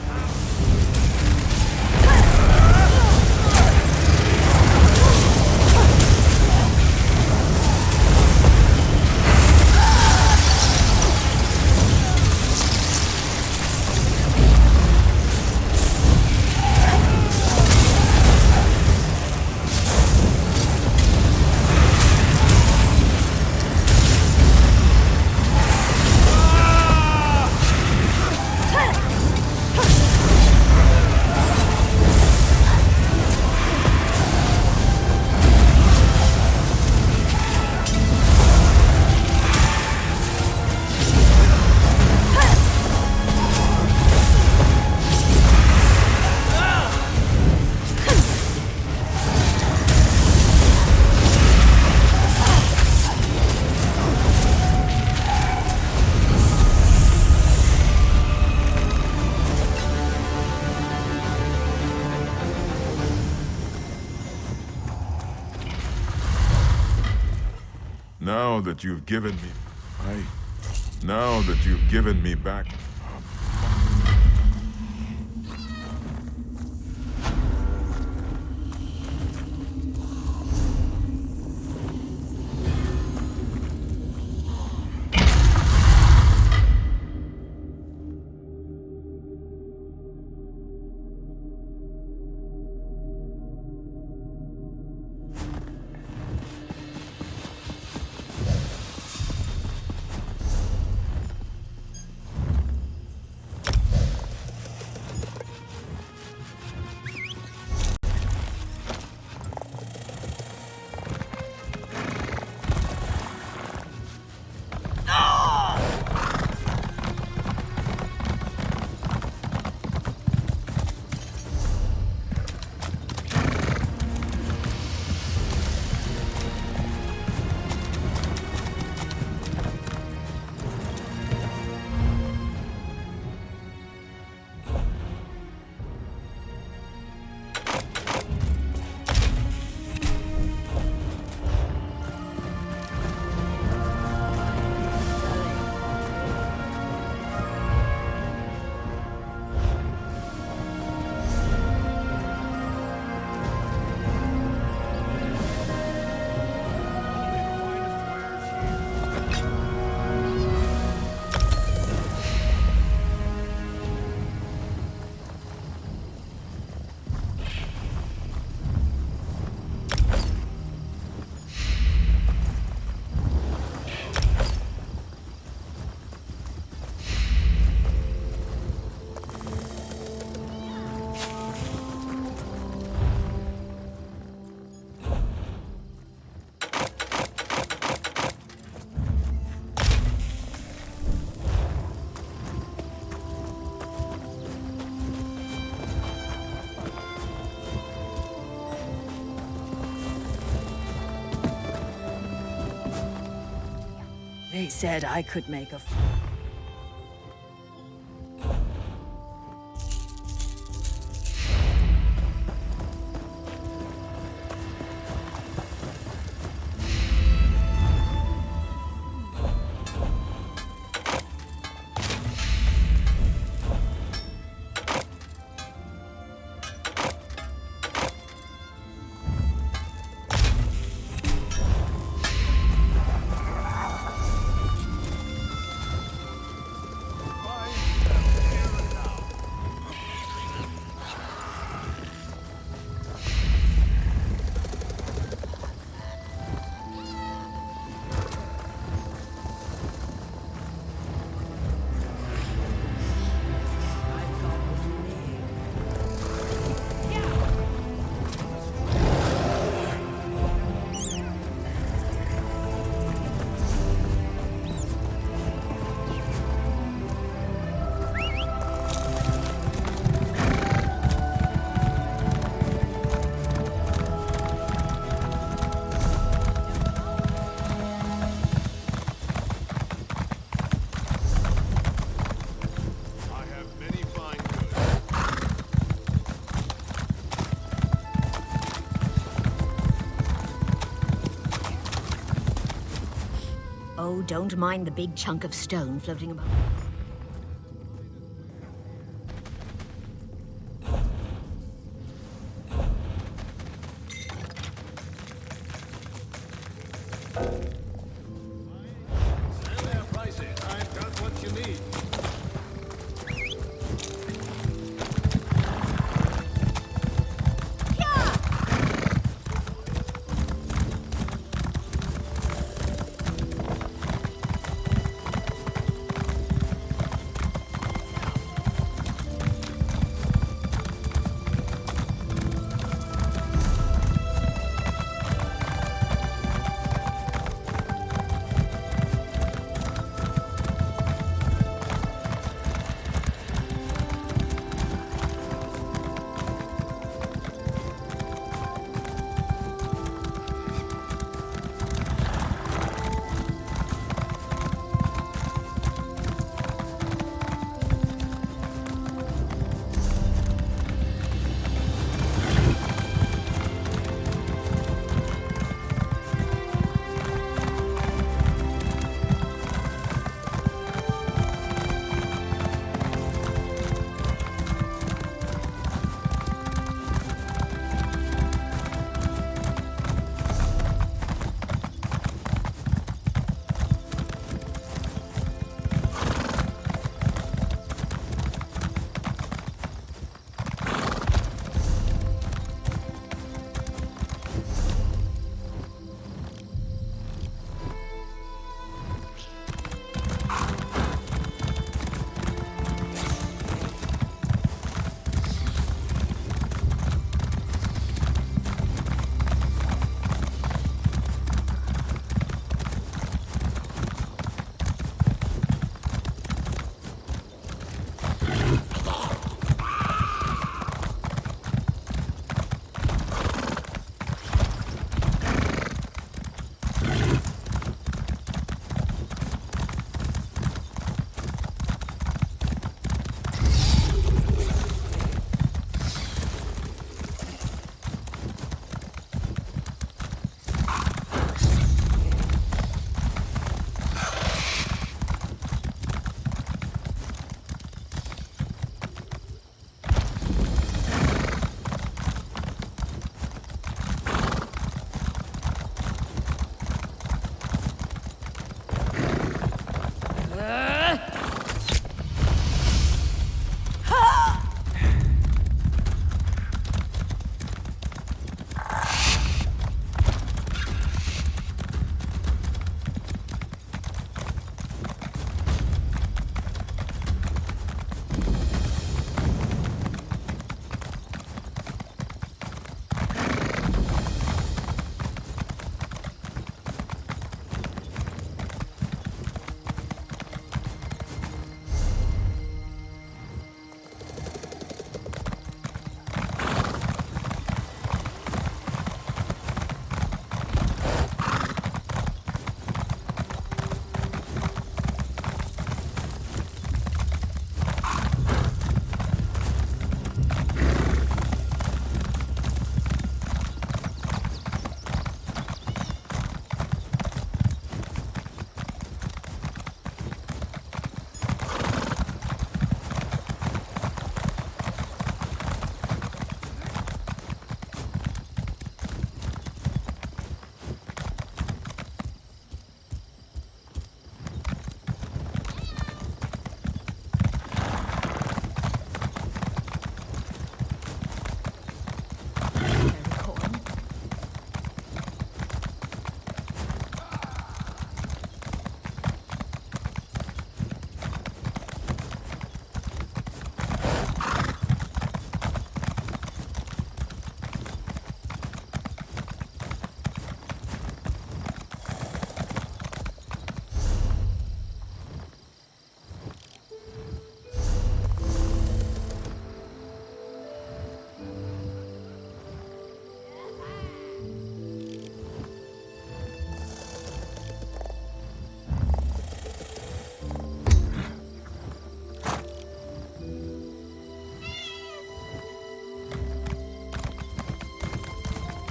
Now that you've given me... Now that you've given me back... They said I could make a... Oh, don't mind the big chunk of stone floating above.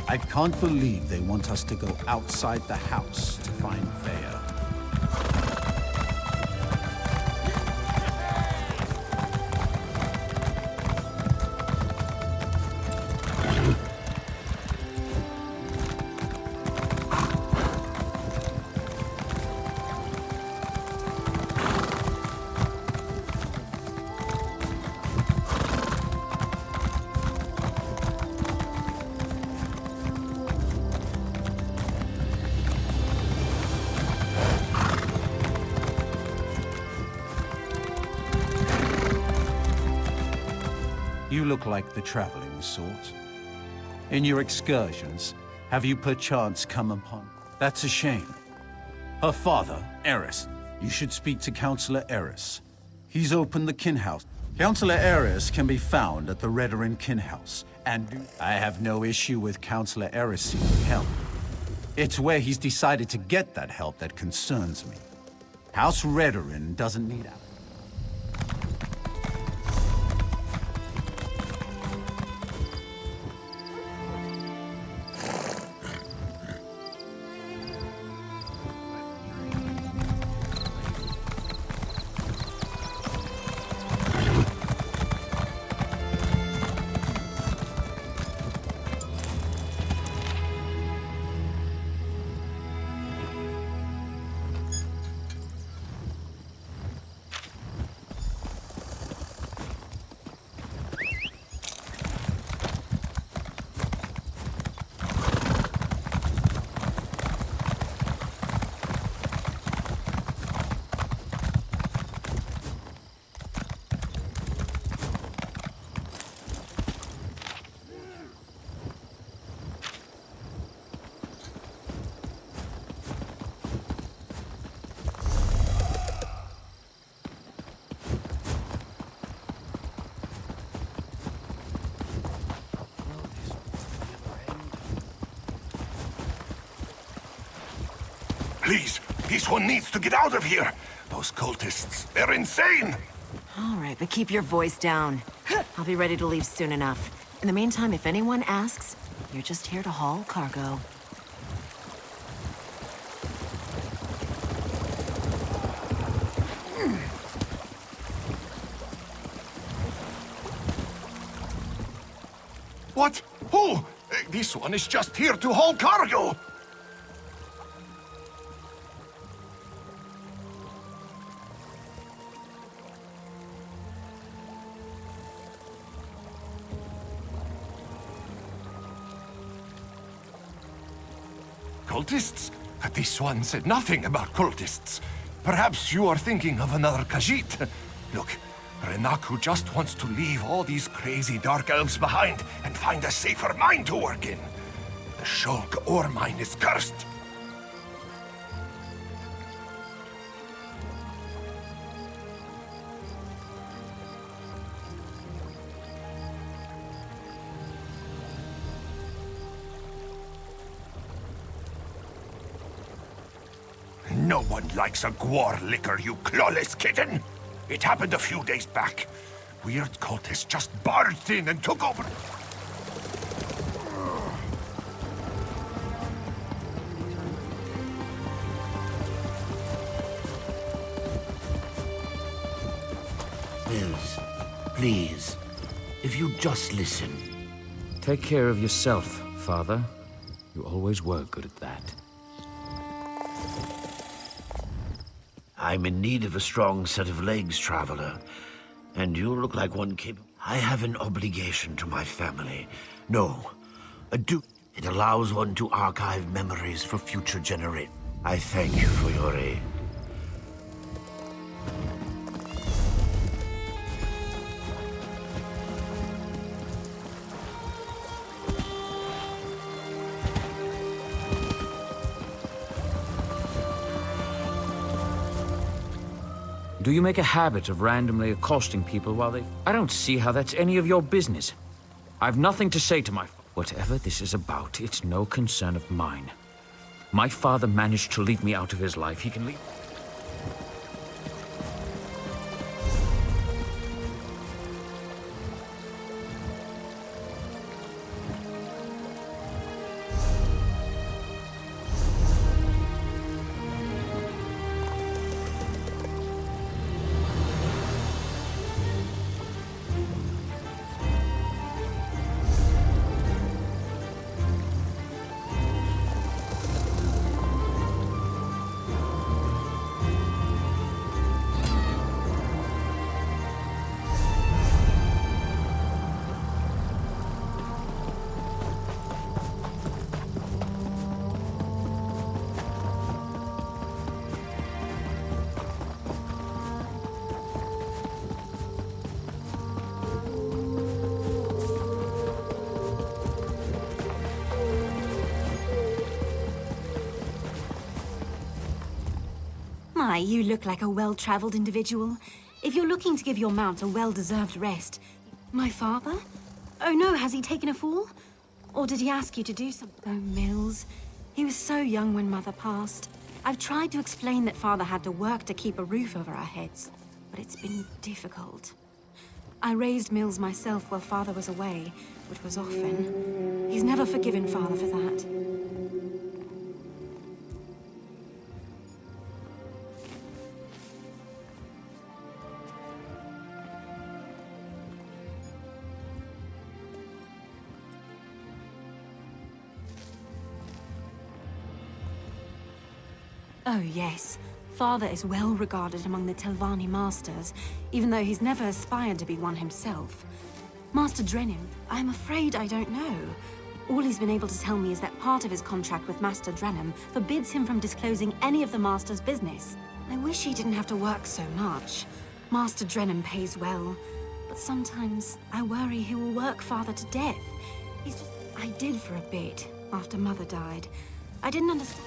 I can't believe they want us to go outside the house to find Vaya. You look like the traveling sort. In your excursions, have you perchance come upon... That's a shame. Her father, Eris. You should speak to Councillor Eris. He's opened the Kin House. Councillor Eris can be found at the Redoran Kin House, and I have no issue with Councillor Eris seeking help. It's where he's decided to get that help that concerns me. House Redoran doesn't need help. Please, this one needs to get out of here. Those cultists, they're insane. All right, but keep your voice down. I'll be ready to leave soon enough. In the meantime, if anyone asks, you're just here to haul cargo. What? Who? This one is just here to haul cargo. Cultists? This one said nothing about cultists. Perhaps you are thinking of another Khajiit. Look, Renaku just wants to leave all these crazy dark elves behind and find a safer mine to work in. The Shulk ore mine is cursed. No one likes a Gwar liquor, you clawless kitten! It happened a few days back. Weird cultists just barged in and took over. Liz, please, if you just listen. Take care of yourself, Father. You always were good at that. I'm in need of a strong set of legs, Traveler. And you look like one capable. I have an obligation to my family. No, a duty. It allows one to archive memories for future generations. I thank you for your aid. Do you make a habit of randomly accosting people while they... I don't see how that's any of your business. I've nothing to say to my... Whatever this is about, it's no concern of mine. My father managed to leave me out of his life. He can leave... My, you look like a well-traveled individual. If you're looking to give your mount a well-deserved rest... My father? Oh no, has he taken a fall? Or did he ask you to do something? Oh, Mills. He was so young when Mother passed. I've tried to explain that Father had to work to keep a roof over our heads, but it's been difficult. I raised Mills myself while Father was away, which was often. He's never forgiven Father for that. Oh, yes. Father is well regarded among the Telvanni Masters, even though he's never aspired to be one himself. Master Drennan, I'm afraid I don't know. All he's been able to tell me is that part of his contract with Master Drennan forbids him from disclosing any of the Master's business. I wish he didn't have to work so much. Master Drennan pays well, but sometimes I worry he will work Father to death. He's just... I did for a bit, after Mother died. I didn't understand...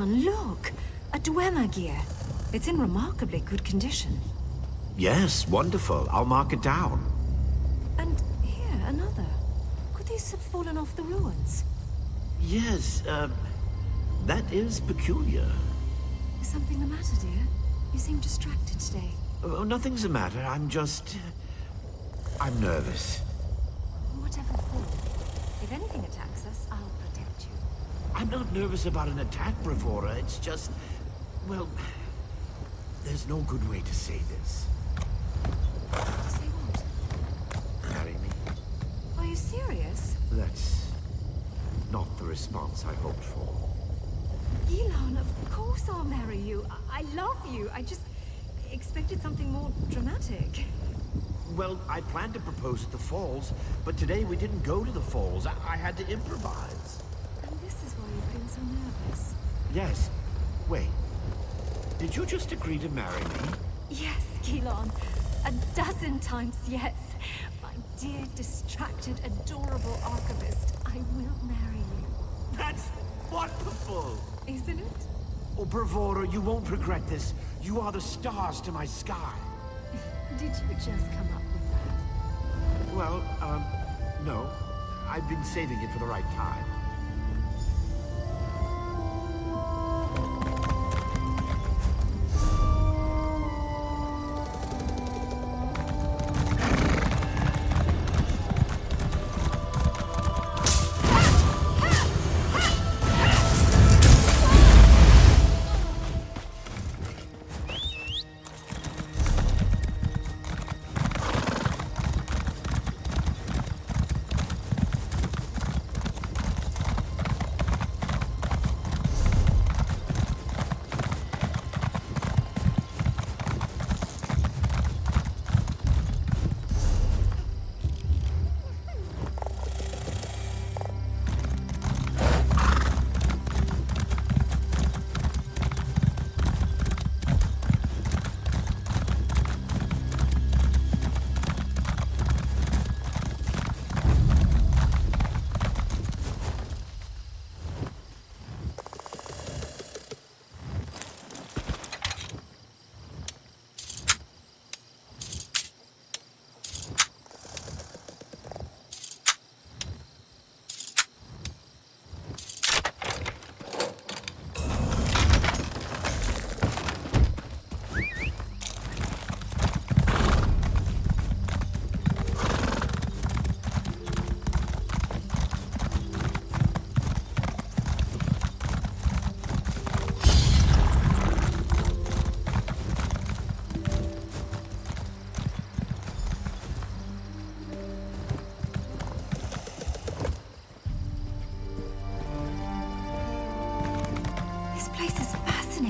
Look! A Dwemer gear. It's in remarkably good condition. Yes, wonderful. I'll mark it down. And here, another. Could these have fallen off the ruins? Yes, that is peculiar. Is something the matter, dear? You seem distracted today. Oh, nothing's the matter. I'm just... I'm nervous. Whatever for. If anything attacks us, I'll protect you. I'm not nervous about an attack, Bravura. It's just... well... there's no good way to say this. To say what? Marry me. Are you serious? That's... not the response I hoped for. Ghilan, of course I'll marry you. I love you. I just expected something more dramatic. Well, I planned to propose at the falls, but today we didn't go to the falls. I had to improvise. And this is why you've been so nervous. Yes. Wait. Did you just agree to marry me? Yes, Ghilan. 12 times yes. My dear, distracted, adorable archivist, I will marry you. That's wonderful! Isn't it? Oh, Bravura, you won't regret this. You are the stars to my sky. Did you just come up with that? Well, no. I've been saving it for the right time.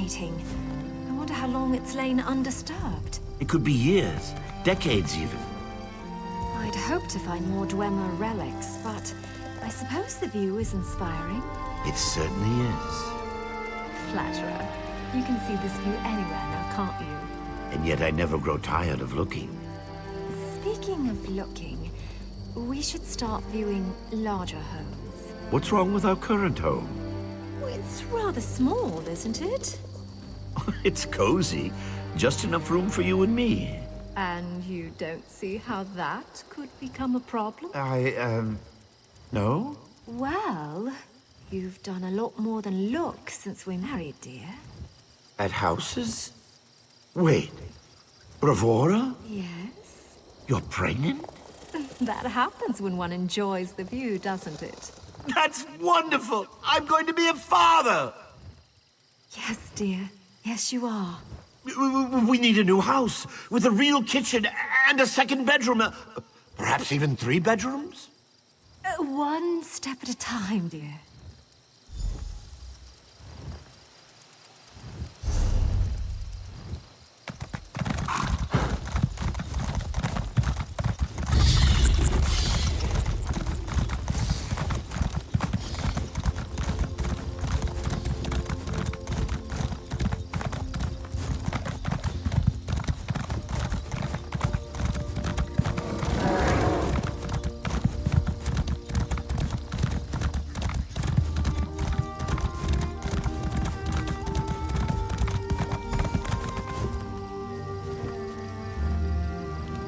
fascinating. I wonder how long it's lain undisturbed. It could be years, decades even. I'd hoped to find more Dwemer relics, but I suppose the view is inspiring. It certainly is. Flatterer. You can see this view anywhere now, can't you? And yet I never grow tired of looking. Speaking of looking, we should start viewing larger homes. What's wrong with our current home? It's rather small, isn't it? It's cozy. Just enough room for you and me. And you don't see how that could become a problem? No? Well, you've done a lot more than look since we married, dear. At houses? Wait. Bravura? Yes? You're pregnant? That happens when one enjoys the view, doesn't it? That's wonderful! I'm going to be a father! Yes, dear. Yes, you are. We need a new house with a real kitchen and a second bedroom. Perhaps even 3 bedrooms? One step at a time, dear.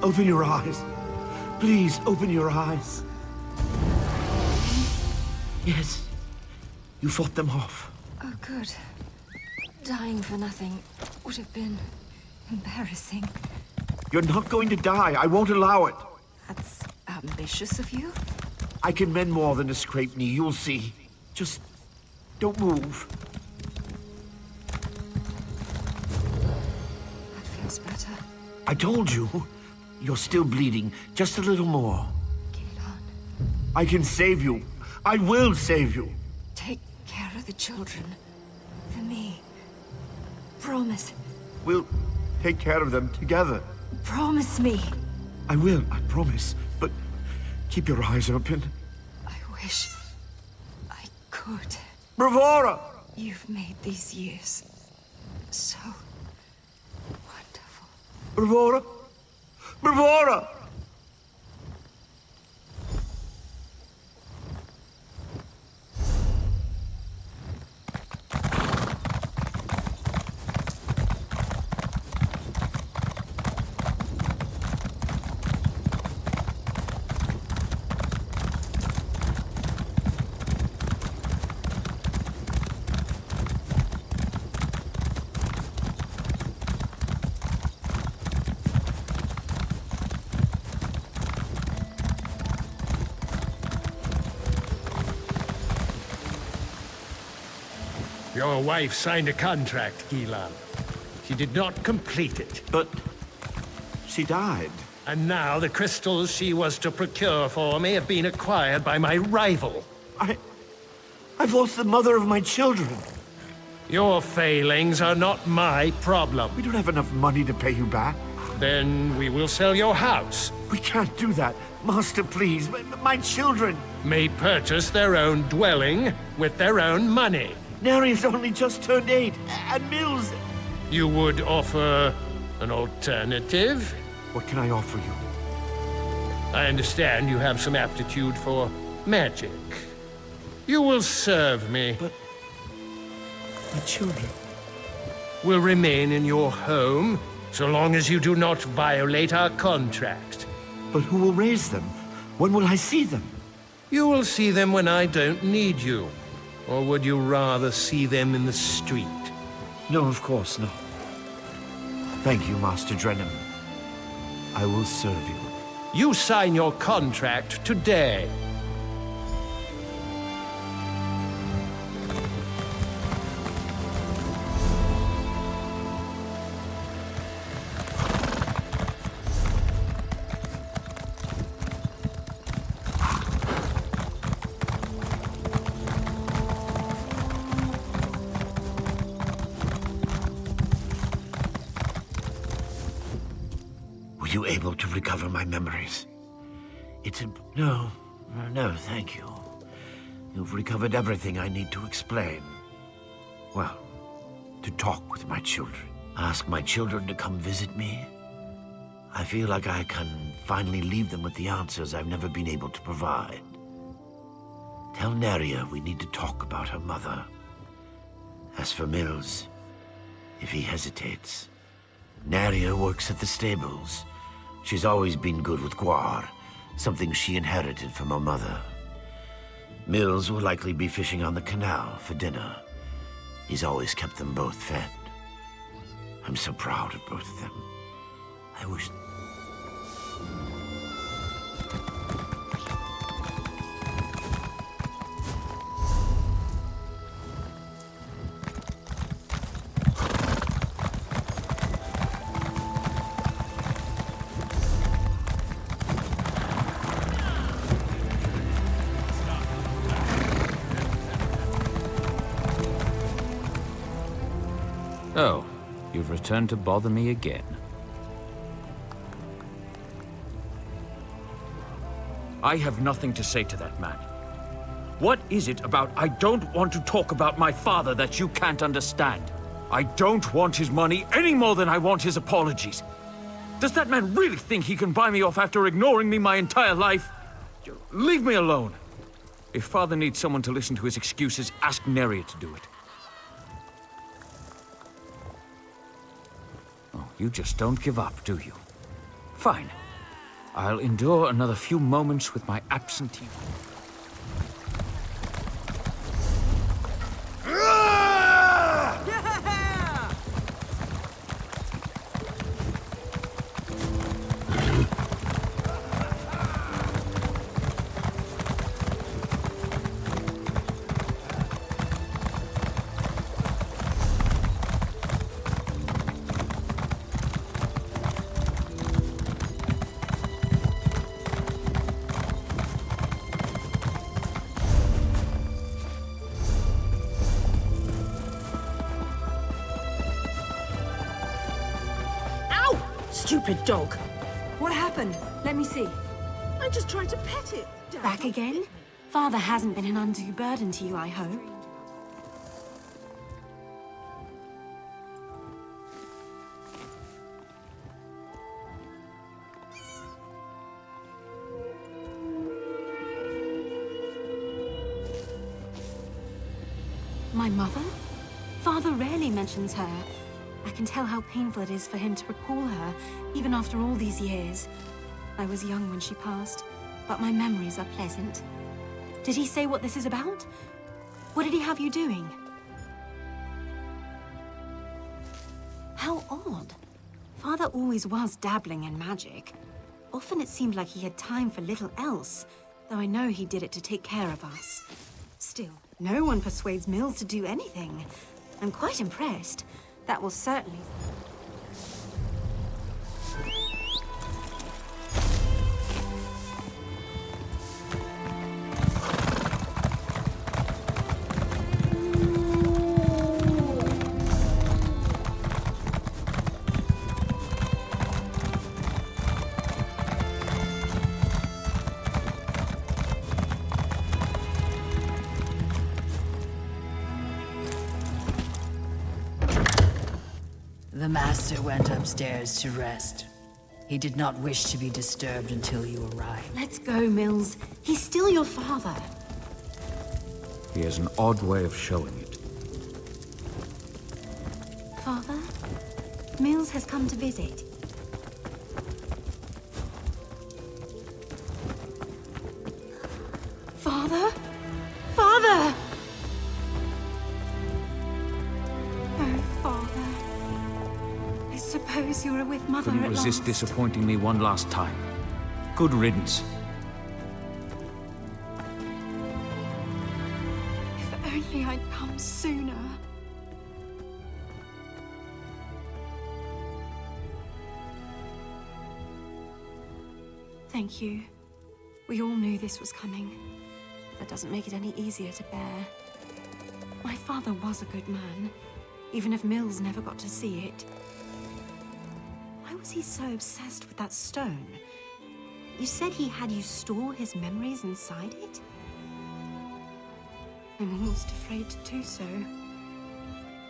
Open your eyes. Please, open your eyes. Yes. You fought them off. Oh, good. Dying for nothing would have been embarrassing. You're not going to die. I won't allow it. That's ambitious of you. I can mend more than a scraped knee. You'll see. Just don't move. That feels better. I told you. You're still bleeding. Just a little more. Gilan. I can save you. I will save you. Take care of the children. For me. Promise. We'll take care of them together. Promise me. I will, I promise. But keep your eyes open. I wish I could. Bravura! You've made these years so wonderful. Bravura! Bravura! Your wife signed a contract, Gilan. She did not complete it. But she died. And now the crystals she was to procure for me have been acquired by my rival. I've lost the mother of my children. Your failings are not my problem. We don't have enough money to pay you back. Then we will sell your house. We can't do that. Master, please. My children may purchase their own dwelling with their own money. Nari's only just turned 8, and Mills... You would offer an alternative? What can I offer you? I understand you have some aptitude for magic. You will serve me. But my children will remain in your home so long as you do not violate our contract. But who will raise them? When will I see them? You will see them when I don't need you. Or would you rather see them in the street? No, of course not. Thank you, Master Drenham. I will serve you. You sign your contract today. you able to recover my memories? No, thank you. You've recovered everything I need to explain. Well, to talk with my children. Ask my children to come visit me. I feel like I can finally leave them with the answers I've never been able to provide. Tell Neria we need to talk about her mother. As for Mills, if he hesitates, Neria works at the stables. She's always been good with guar, something she inherited from her mother. Mills will likely be fishing on the canal for dinner. He's always kept them both fed. I'm so proud of both of them. I wish... Oh, you've returned to bother me again. I have nothing to say to that man. What is it about I don't want to talk about my father that you can't understand? I don't want his money any more than I want his apologies. Does that man really think he can buy me off after ignoring me my entire life? Leave me alone. If father needs someone to listen to his excuses, ask Neria to do it. Oh, you just don't give up, do you? Fine. I'll endure another few moments with my absentee. Stupid dog. What happened? Let me see. I just tried to pet it. Back again? Father hasn't been an undue burden to you, I hope. My mother? Father rarely mentions her. I can tell how painful it is for him to recall her, even after all these years. I was young when she passed, but my memories are pleasant. Did he say what this is about? What did he have you doing? How odd. Father always was dabbling in magic. Often it seemed like he had time for little else, though I know he did it to take care of us. Still, no one persuades Mills to do anything. I'm quite impressed. That will certainly... The Master went upstairs to rest. He did not wish to be disturbed until you arrived. Let's go, Mills. He's still your father. He has an odd way of showing it. Father? Mills has come to visit. Father? Father! Oh, Father. I suppose you were with Mother Couldn't at resist last. disappointing me one last time. Good riddance. If only I'd come sooner. Thank you. We all knew this was coming. But that doesn't make it any easier to bear. My father was a good man, even if Mills never got to see it. Why would was he so obsessed with that stone? You said he had you store his memories inside it? I'm almost afraid to do so.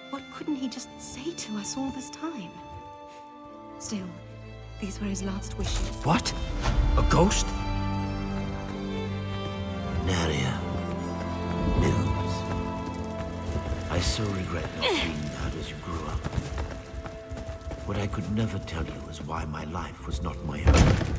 What couldn't he just say to us all this time? Still, these were his last wishes. What? A ghost? Naria. Mills. I so regret not being out as you grew up. What I could never tell you is why my life was not my own.